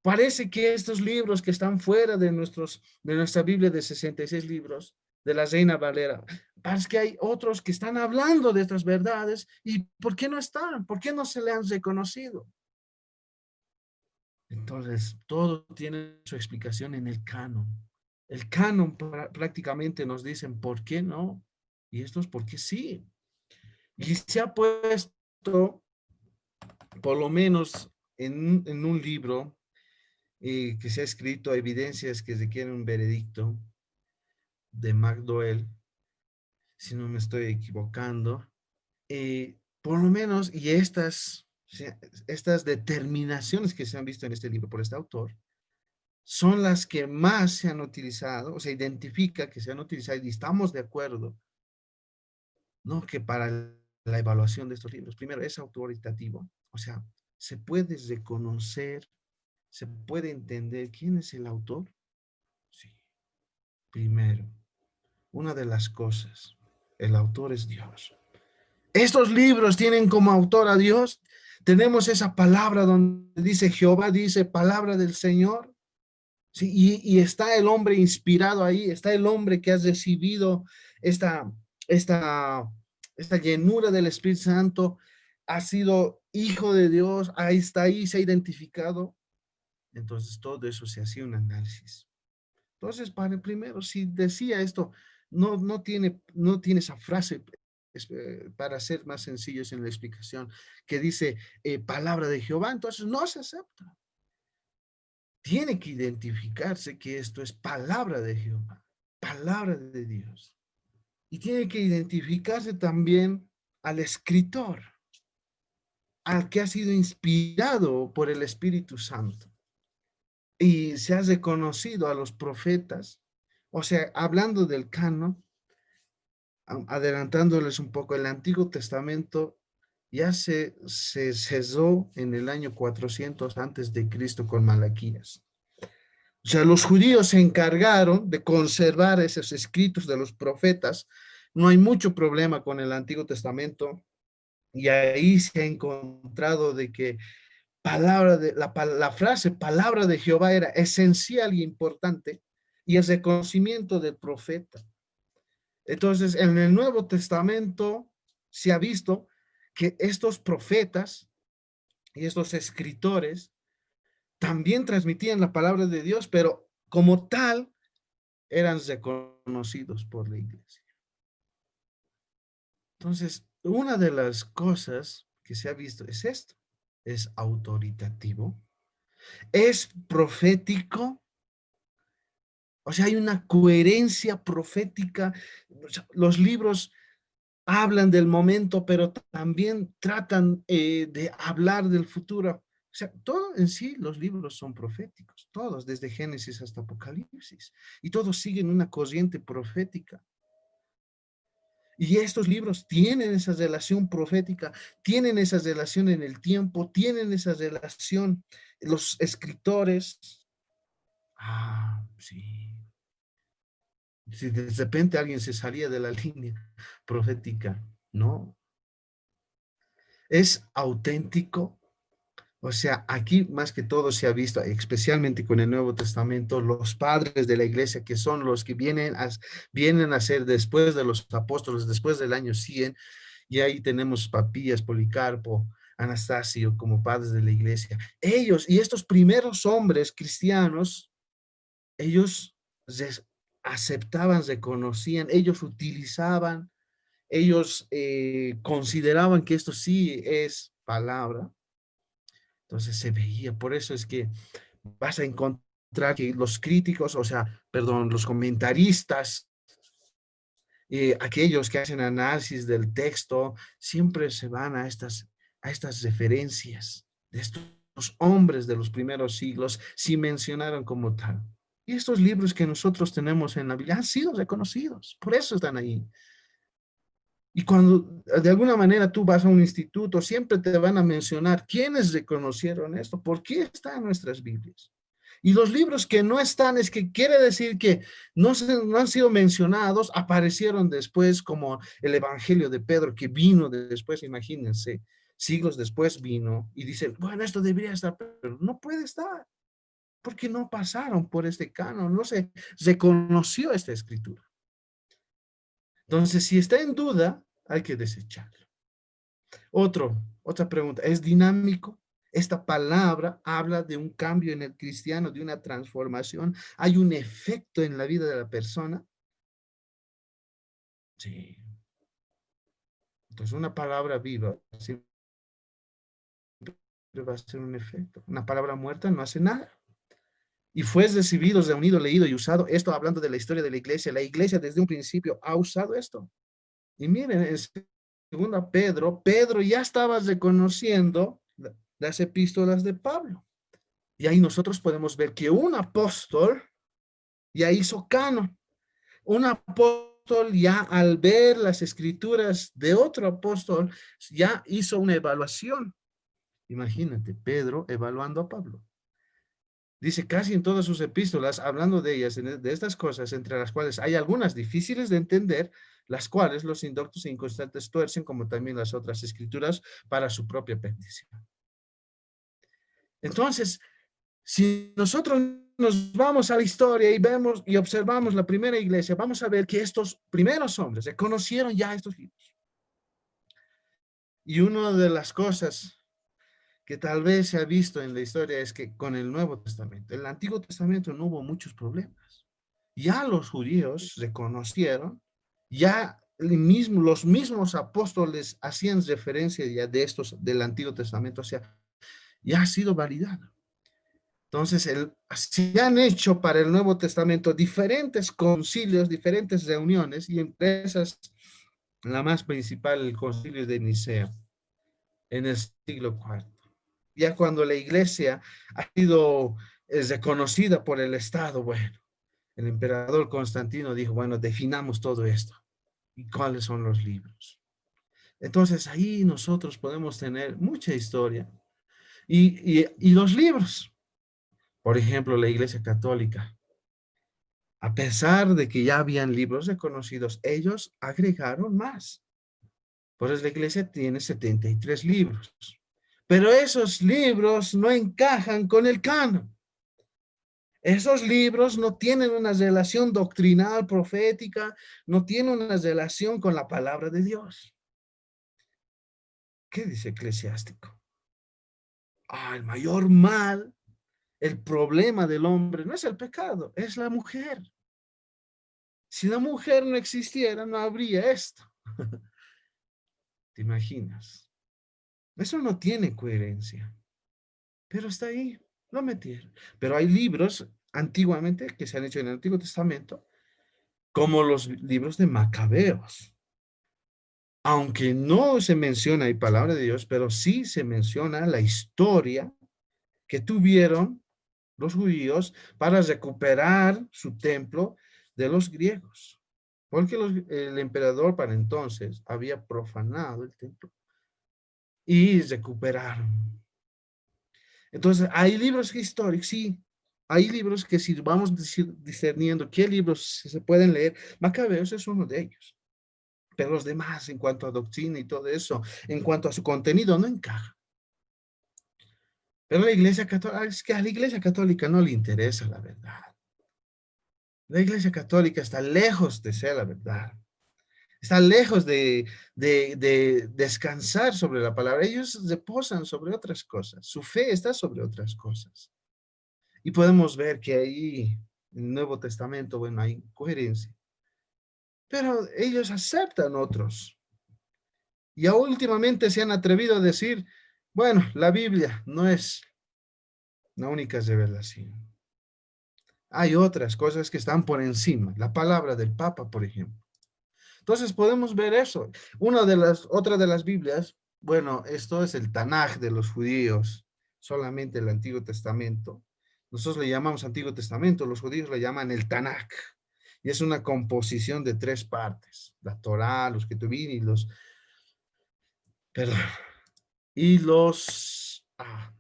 Parece que estos libros que están fuera de nuestra Biblia de 66 libros, de la Reina Valera, parece que hay otros que están hablando de estas verdades. ¿Y por qué no están? ¿Por qué no se le han reconocido? Entonces, todo tiene su explicación en el canon. El canon prácticamente nos dicen por qué no, y esto es porque sí. Y se ha puesto, por lo menos en un libro que se ha escrito, Evidencias que requieren un veredicto, de McDowell, si no me estoy equivocando. Por lo menos, y estas determinaciones que se han visto en este libro por este autor, son las que más se han utilizado, o sea, identifica que se han utilizado y estamos de acuerdo, ¿no? Que para la evaluación de estos libros, primero, es autoritativo, o sea, se puede reconocer, se puede entender quién es el autor. Sí, primero, una de las cosas, el autor es Dios. Estos libros tienen como autor a Dios. Tenemos esa palabra donde dice Jehová, dice palabra del Señor. Sí, y está el hombre inspirado ahí, está el hombre que ha recibido esta, esta, esta llenura del Espíritu Santo, ha sido hijo de Dios, ahí está ahí, se ha identificado. Entonces todo eso se hacía un análisis. Entonces, para el primero, si decía esto, no tiene esa frase, para ser más sencillos en la explicación, que dice palabra de Jehová, entonces no se acepta. Tiene que identificarse que esto es palabra de Jehová, palabra de Dios. Y tiene que identificarse también al escritor, al que ha sido inspirado por el Espíritu Santo. Y se ha reconocido a los profetas, o sea, hablando del canon, adelantándoles un poco, el Antiguo Testamento ya se cesó en el año 400 antes de Cristo con Malaquías. O sea, los judíos se encargaron de conservar esos escritos de los profetas. No hay mucho problema con el Antiguo Testamento y ahí se ha encontrado de que la frase palabra de Jehová era esencial y importante y el reconocimiento del profeta. Entonces, en el Nuevo Testamento se ha visto que estos profetas y estos escritores también transmitían la palabra de Dios, pero como tal eran reconocidos por la iglesia. Entonces, una de las cosas que se ha visto es esto, es autoritativo, es profético, o sea, hay una coherencia profética. Los libros hablan del momento, pero también tratan de hablar del futuro. O sea, todo en sí, los libros son proféticos, todos, desde Génesis hasta Apocalipsis, y todos siguen una corriente profética. Y estos libros tienen esa relación profética, tienen esa relación en el tiempo, tienen esa relación. Los escritores, sí, si de repente alguien se salía de la línea profética, no, es auténtico. O sea, aquí más que todo se ha visto, especialmente con el Nuevo Testamento, los padres de la iglesia, que son los que vienen a ser después de los apóstoles, después del año 100, y ahí tenemos Papías, Policarpo, Anastasio como padres de la iglesia. Ellos y estos primeros hombres cristianos, ellos aceptaban, reconocían, ellos utilizaban, ellos consideraban que esto sí es palabra. Entonces se veía, por eso es que vas a encontrar que los críticos, o sea, perdón, los comentaristas, aquellos que hacen análisis del texto, siempre se van a estas referencias de estos hombres de los primeros siglos, si mencionaron como tal. Y estos libros que nosotros tenemos en la Biblia han sido reconocidos, por eso están ahí. Y cuando de alguna manera tú vas a un instituto, siempre te van a mencionar quiénes reconocieron esto, por qué está en nuestras Biblias. Y los libros que no están, es que quiere decir que no han sido mencionados, aparecieron después, como el Evangelio de Pedro, que vino después, imagínense, siglos después vino y dice, bueno, esto debería estar, pero no puede estar, porque no pasaron por este canon, no se reconoció esta escritura. Entonces, si está en duda, hay que desecharlo. Otra pregunta, ¿es dinámico? Esta palabra habla de un cambio en el cristiano, de una transformación. ¿Hay un efecto en la vida de la persona? Sí. Entonces, una palabra viva siempre va a ser un efecto. Una palabra muerta no hace nada. y fue recibido, reunido, leído y usado. Esto hablando de la historia de la iglesia desde un principio ha usado esto. Y miren, en segunda Pedro, Pedro ya estaba reconociendo las epístolas de Pablo. Y ahí nosotros podemos ver que un apóstol ya hizo canon. Un apóstol ya al ver las escrituras de otro apóstol ya hizo una evaluación. Imagínate, Pedro evaluando a Pablo. Dice casi en todas sus epístolas, hablando de ellas, de estas cosas, entre las cuales hay algunas difíciles de entender, las cuales los indoctos e inconstantes tuercen, como también las otras escrituras, para su propia perdición. Entonces, si nosotros nos vamos a la historia y vemos y observamos la primera iglesia, vamos a ver que estos primeros hombres conocieron ya estos libros. Y una de las cosas que tal vez se ha visto en la historia es que con el Nuevo Testamento, en el Antiguo Testamento no hubo muchos problemas. Ya los judíos reconocieron, ya los mismos apóstoles hacían referencia ya de estos del Antiguo Testamento, o sea, ya ha sido validado. Entonces, se han hecho para el Nuevo Testamento diferentes concilios, diferentes reuniones, y entre esas, la más principal, el concilio de Nicea, en el siglo IV. Ya cuando la iglesia ha sido reconocida por el Estado, bueno, el emperador Constantino dijo, bueno, definamos todo esto. ¿Y cuáles son los libros? Entonces, ahí nosotros podemos tener mucha historia. Y los libros. Por ejemplo, la Iglesia Católica, a pesar de que ya habían libros reconocidos, ellos agregaron más. Por eso la Iglesia tiene 73 libros. Pero esos libros no encajan con el canon. Esos libros no tienen una relación doctrinal, profética, no tienen una relación con la palabra de Dios. ¿Qué dice Eclesiástico? El mayor mal, el problema del hombre no es el pecado, es la mujer. Si la mujer no existiera, no habría esto. ¿Te imaginas? Eso no tiene coherencia, pero está ahí, lo metieron. Pero hay libros antiguamente que se han hecho en el Antiguo Testamento, como los libros de Macabeos. Aunque no se menciona ahí palabra de Dios, pero sí se menciona la historia que tuvieron los judíos para recuperar su templo de los griegos. Porque el emperador para entonces había profanado el templo y recuperaron. Entonces, hay libros históricos, sí. Hay libros que si vamos discerniendo qué libros se pueden leer, Macabeos es uno de ellos. Pero los demás, en cuanto a doctrina y todo eso, en cuanto a su contenido, no encaja. Pero la Iglesia Católica, es que a la Iglesia Católica no le interesa la verdad. La Iglesia Católica está lejos de ser la verdad. Está lejos de descansar sobre la palabra. Ellos reposan sobre otras cosas. Su fe está sobre otras cosas. Y podemos ver que ahí, en el Nuevo Testamento, bueno, hay coherencia. Pero ellos aceptan otros. Y aún últimamente se han atrevido a decir, bueno, la Biblia no es la única revelación. Hay otras cosas que están por encima. La palabra del Papa, por ejemplo. Entonces podemos ver eso. Otra de las Biblias, bueno, esto es el Tanaj de los judíos, solamente el Antiguo Testamento. Nosotros le llamamos Antiguo Testamento, los judíos le llaman el Tanaj. Y es una composición de 3 partes. La Torá, los Ketuvim y los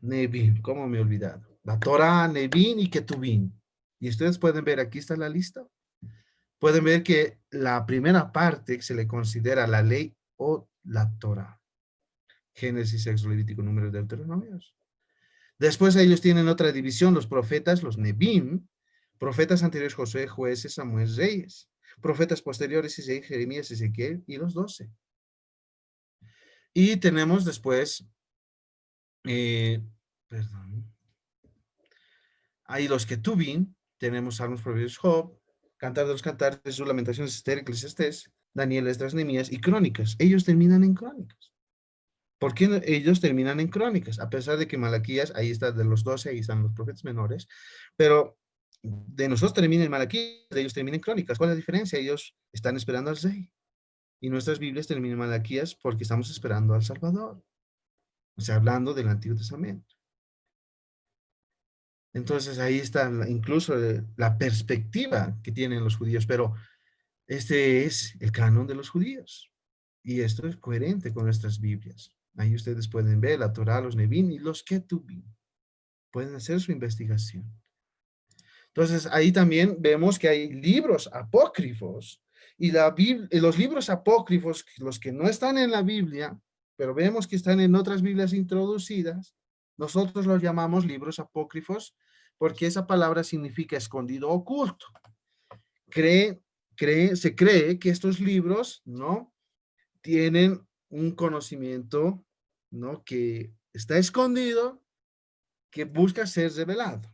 Nevim, ¿cómo me he olvidado? La Torá, Nevim y Ketuvim. Y ustedes pueden ver, aquí está la lista. Pueden ver que la primera parte se le considera la ley o la Torá. Génesis, Éxodo, Levítico, Números, Deuteronomios. Después ellos tienen otra división, los profetas, los Nebim, profetas anteriores, Josué, jueces, Samuel, reyes. Profetas posteriores, Isaías, Jeremías, Ezequiel y los 12. Y tenemos después, ahí los Ketuvim, tenemos Salmos, Proverbios, Job, Cantar de los Cantares, sus Lamentaciones, Esther, Eclesiastés, Daniel, Esdras, Nehemías y Crónicas. Ellos terminan en Crónicas. ¿Por qué ellos terminan en Crónicas? A pesar de que Malaquías, ahí está de los 12, ahí están los profetas menores, pero de nosotros termina en Malaquías, de ellos termina en Crónicas. ¿Cuál es la diferencia? Ellos están esperando al Rey. Y nuestras Biblias terminan en Malaquías porque estamos esperando al Salvador. O sea, hablando del Antiguo Testamento. Entonces ahí está incluso la perspectiva que tienen los judíos, pero este es el canon de los judíos. Y esto es coherente con nuestras Biblias. Ahí ustedes pueden ver la Torá, los Nevim y los Ketuvim. Pueden hacer su investigación. Entonces, ahí también vemos que hay libros apócrifos y los libros apócrifos, los que no están en la Biblia, pero vemos que están en otras Biblias introducidas, nosotros los llamamos libros apócrifos porque esa palabra significa escondido, oculto. Se cree que estos libros, ¿no? Tienen un conocimiento, ¿no? Que está escondido, que busca ser revelado.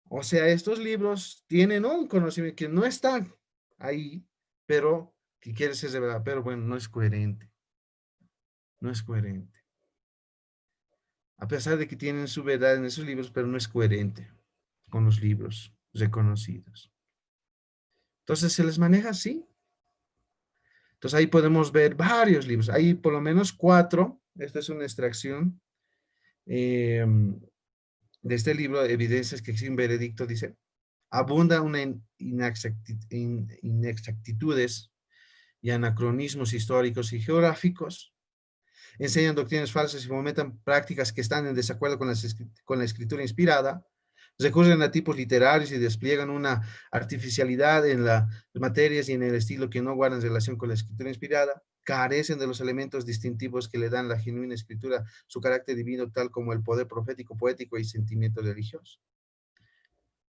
O sea, estos libros tienen un conocimiento que no está ahí, pero que quiere ser revelado. Pero bueno, no es coherente. No es coherente. A pesar de que tienen su verdad en esos libros, pero no es coherente con los libros reconocidos. Entonces se les maneja así. Entonces ahí podemos ver varios libros. Hay por lo menos 4. Esta es una extracción de este libro, Evidencias que existe un veredicto, dice. Abunda una inexactitudes y anacronismos históricos y geográficos. Enseñan doctrinas falsas y fomentan prácticas que están en desacuerdo con la escritura inspirada. Recurren a tipos literarios y despliegan una artificialidad en las materias y en el estilo que no guardan relación con la escritura inspirada. Carecen de los elementos distintivos que le dan la genuina escritura su carácter divino, tal como el poder profético, poético y sentimiento religioso.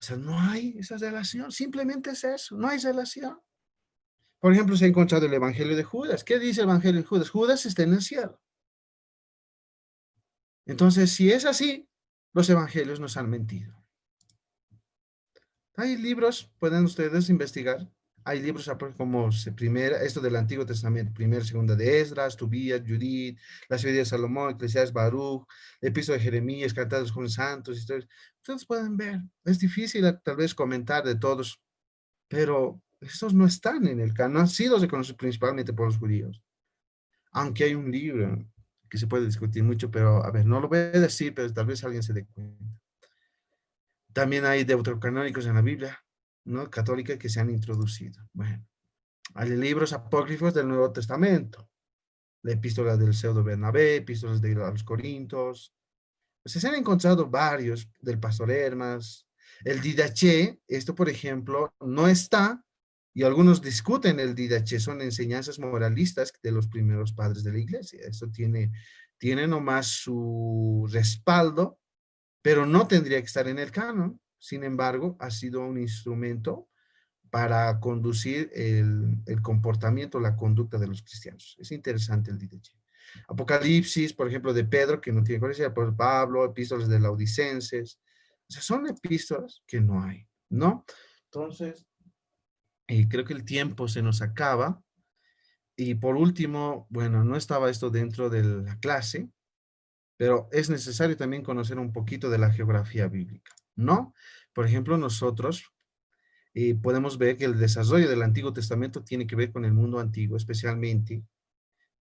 O sea, no hay esa relación, simplemente es eso, no hay relación. Por ejemplo, se ha encontrado el Evangelio de Judas. ¿Qué dice el Evangelio de Judas? Judas está en el cielo. Entonces, si es así, los evangelios nos han mentido. Hay libros, pueden ustedes investigar. Hay libros como esto del Antiguo Testamento, primera, segunda de Esdras, Tobías, Judith, la ciudad de Salomón, Eclesiastés, Baruch, el Epístola de Jeremías, Cantares de los Jóvenes Santos, historias. Ustedes pueden ver. Es difícil tal vez comentar de todos, pero estos no están en el canon, han sido reconocidos principalmente por los judíos. Aunque hay un libro que se puede discutir mucho, pero a ver, no lo voy a decir, pero tal vez alguien se dé cuenta. También hay deuterocanónicos en la Biblia, ¿no? Católica que se han introducido. Bueno, hay libros apócrifos del Nuevo Testamento, la epístola del pseudo Bernabé, epístolas de los Corintios. Pues se han encontrado varios del Pastor Hermas, el Didaché, esto por ejemplo, no está, y algunos discuten el Didaché, son enseñanzas moralistas de los primeros padres de la iglesia. Esto tiene nomás su respaldo, pero no tendría que estar en el canon. Sin embargo, ha sido un instrumento para conducir el comportamiento, la conducta de los cristianos. Es interesante el Didaché. Apocalipsis, por ejemplo, de Pedro, que no tiene coherencia, por Pablo, epístolas de Laodicenses. O sea, son epístolas que no hay, ¿no? Entonces, creo que el tiempo se nos acaba. Y por último, bueno, no estaba esto dentro de la clase, pero es necesario también conocer un poquito de la geografía bíblica, ¿no? Por ejemplo, nosotros podemos ver que el desarrollo del Antiguo Testamento tiene que ver con el mundo antiguo, especialmente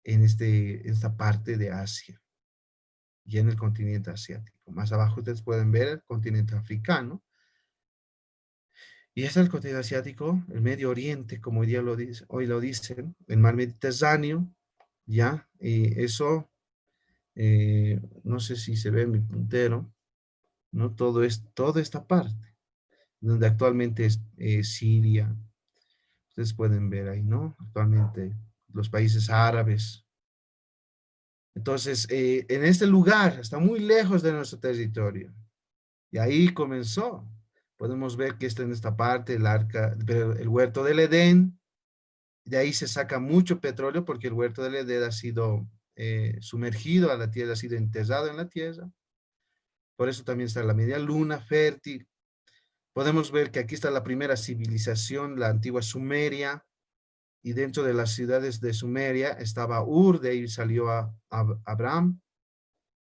en esta parte de Asia y en el continente asiático. Más abajo ustedes pueden ver el continente africano. Y este es el continente asiático, el Medio Oriente, como hoy lo dicen, el mar Mediterráneo, ¿ya? Y eso, no sé si se ve en mi puntero, ¿no? Toda esta parte, donde actualmente es Siria. Ustedes pueden ver ahí, ¿no? Actualmente los países árabes. Entonces, en este lugar, está muy lejos de nuestro territorio. Y ahí comenzó. Podemos ver que está en esta parte, el huerto del Edén. De ahí se saca mucho petróleo porque el huerto del Edén ha sido sumergido a la tierra, ha sido enterrado en la tierra. Por eso también está la media luna fértil. Podemos ver que aquí está la primera civilización, la antigua Sumeria. Y dentro de las ciudades de Sumeria estaba Ur, de ahí salió Abraham.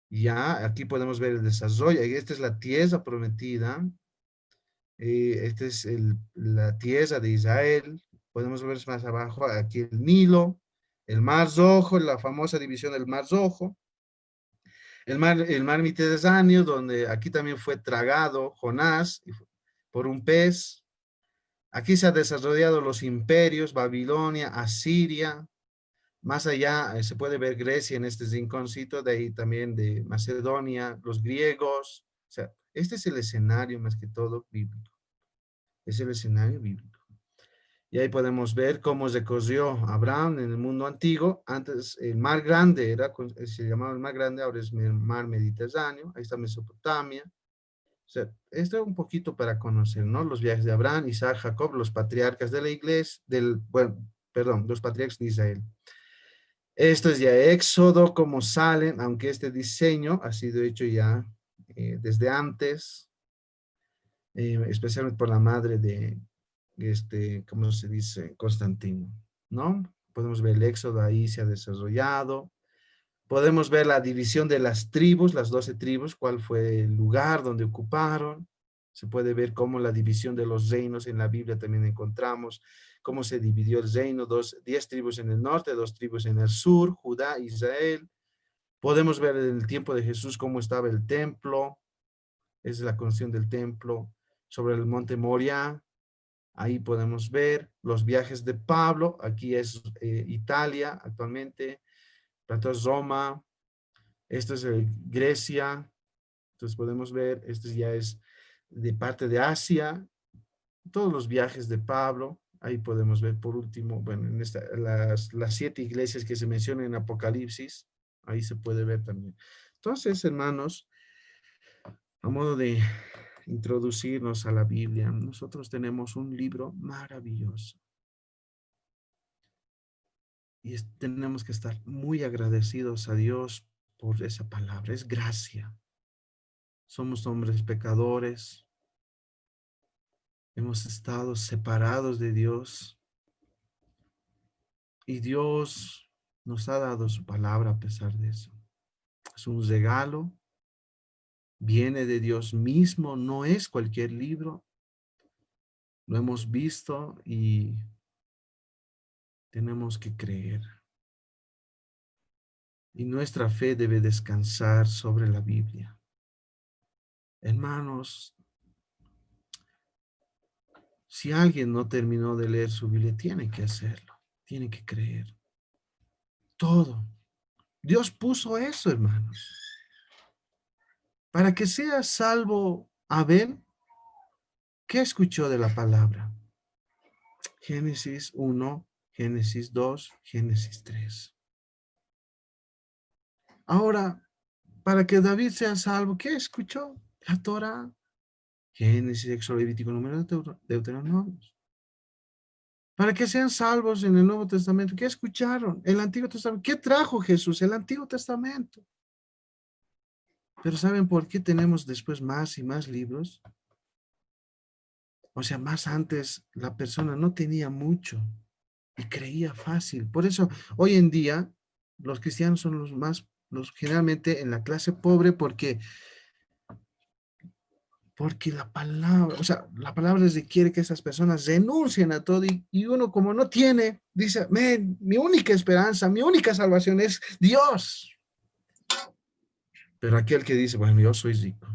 Ya, aquí podemos ver el desarrollo. Esta es la tierra prometida. Esta es la tierra de Israel. Podemos ver más abajo aquí el Nilo, el Mar Rojo, la famosa división del Mar Rojo, el mar Mediterráneo, donde aquí también fue tragado Jonás por un pez. Aquí se han desarrollado los imperios, Babilonia, Asiria. Más allá se puede ver Grecia en este rinconcito, de ahí también de Macedonia, los griegos. O sea, este es el escenario más que todo bíblico. Es el escenario bíblico. Y ahí podemos ver cómo recorrió Abraham en el mundo antiguo. Antes el mar grande se llamaba el mar grande, ahora es el mar Mediterráneo. Ahí está Mesopotamia. O sea, esto es un poquito para conocer, ¿no? Los viajes de Abraham, Isaac, Jacob, los patriarcas de la iglesia, bueno, perdón, los patriarcas de Israel. Esto es ya Éxodo, cómo salen, aunque este diseño ha sido hecho ya desde antes, especialmente por la madre de, ¿cómo se dice? Constantino, ¿no? Podemos ver el Éxodo ahí se ha desarrollado. Podemos ver la división de las tribus, las 12 tribus, cuál fue el lugar donde ocuparon. Se puede ver cómo la división de los reinos en la Biblia también encontramos, cómo se dividió el reino, 10 tribus en el norte, 2 tribus en el sur, Judá, Israel. Podemos ver en el tiempo de Jesús cómo estaba el templo, es la construcción del templo sobre el monte Moria. Ahí podemos ver los viajes de Pablo, aquí es Italia actualmente, entonces Roma, esto es Grecia, entonces podemos ver, esto ya es de parte de Asia, todos los viajes de Pablo, ahí podemos ver por último, bueno, en las 7 iglesias que se mencionan en Apocalipsis, ahí se puede ver también. Entonces, hermanos, a modo de introducirnos a la Biblia, nosotros tenemos un libro maravilloso y tenemos que estar muy agradecidos a Dios por esa palabra, es gracia. Somos hombres pecadores, hemos estado separados de Dios y Dios nos ha dado su palabra a pesar de eso. Es un regalo, viene de Dios mismo, no es cualquier libro. Lo hemos visto y tenemos que creer. Y nuestra fe debe descansar sobre la Biblia. Hermanos, si alguien no terminó de leer su Biblia, tiene que hacerlo, tiene que creer. Todo. Dios puso eso, hermanos. Para que sea salvo Abel, ¿qué escuchó de la palabra? Génesis 1, Génesis 2, Génesis 3. Ahora, para que David sea salvo, ¿qué escuchó? La Torah. Génesis, Éxodo, Levítico, Número, Deuteronomio. Para que sean salvos en el Nuevo Testamento, ¿qué escucharon? El Antiguo Testamento. ¿Qué trajo Jesús? El Antiguo Testamento. Pero ¿saben por qué tenemos después más y más libros? O sea, más antes la persona no tenía mucho y creía fácil. Por eso, hoy en día, los cristianos son los generalmente en la clase pobre porque la palabra, o sea, la palabra requiere que esas personas renuncien a todo y uno como no tiene, dice, mi única esperanza, mi única salvación es Dios. Pero aquel que dice, bueno, yo soy rico,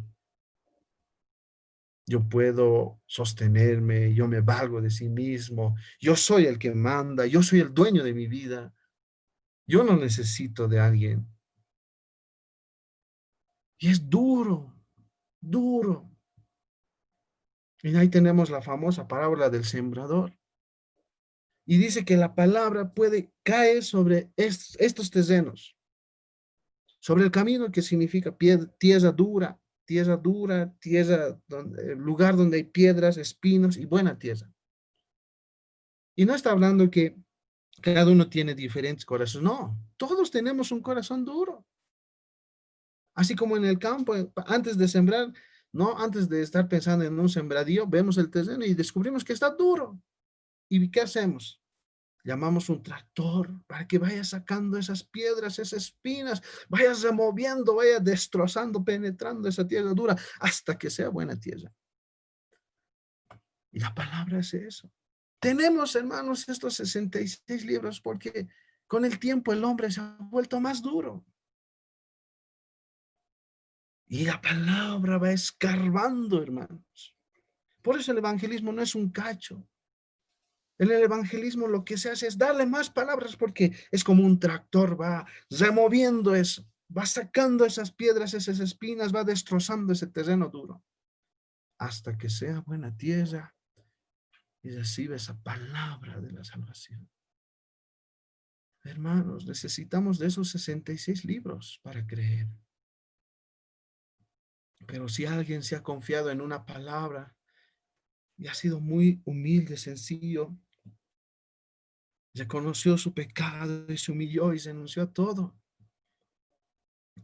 yo puedo sostenerme, yo me valgo de sí mismo, yo soy el que manda, yo soy el dueño de mi vida, yo no necesito de alguien. Y es duro, duro. Y ahí tenemos la famosa parábola del sembrador. Y dice que la palabra puede caer sobre estos terrenos, sobre el camino que significa tierra dura, lugar donde hay piedras, espinos y buena tierra. Y no está hablando que cada uno tiene diferentes corazones, no, todos tenemos un corazón duro. Así como en el campo, antes de sembrar, no, antes de estar pensando en un sembradío, vemos el terreno y descubrimos que está duro. ¿Y qué hacemos? Llamamos un tractor para que vaya sacando esas piedras, esas espinas, vaya removiendo, vaya destrozando, penetrando esa tierra dura hasta que sea buena tierra. Y la palabra es eso. Tenemos, hermanos, estos 66 libros porque con el tiempo el hombre se ha vuelto más duro. Y la palabra va escarbando, hermanos. Por eso el evangelismo no es un cacho. En el evangelismo lo que se hace es darle más palabras porque es como un tractor, va removiendo eso, va sacando esas piedras, esas espinas, va destrozando ese terreno duro hasta que sea buena tierra y recibe esa palabra de la salvación. Hermanos, necesitamos de esos 66 libros para creer. Pero si alguien se ha confiado en una palabra y ha sido muy humilde, sencillo, reconoció su pecado y se humilló y renunció a todo,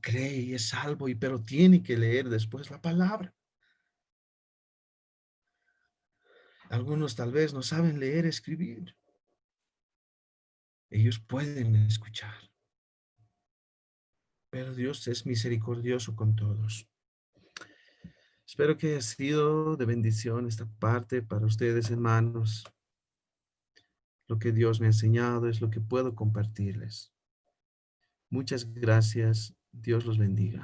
cree y es salvo, pero tiene que leer después la palabra. Algunos tal vez no saben leer, escribir. Ellos pueden escuchar, pero Dios es misericordioso con todos. Espero que haya sido de bendición esta parte para ustedes, hermanos. Lo que Dios me ha enseñado es lo que puedo compartirles. Muchas gracias. Dios los bendiga.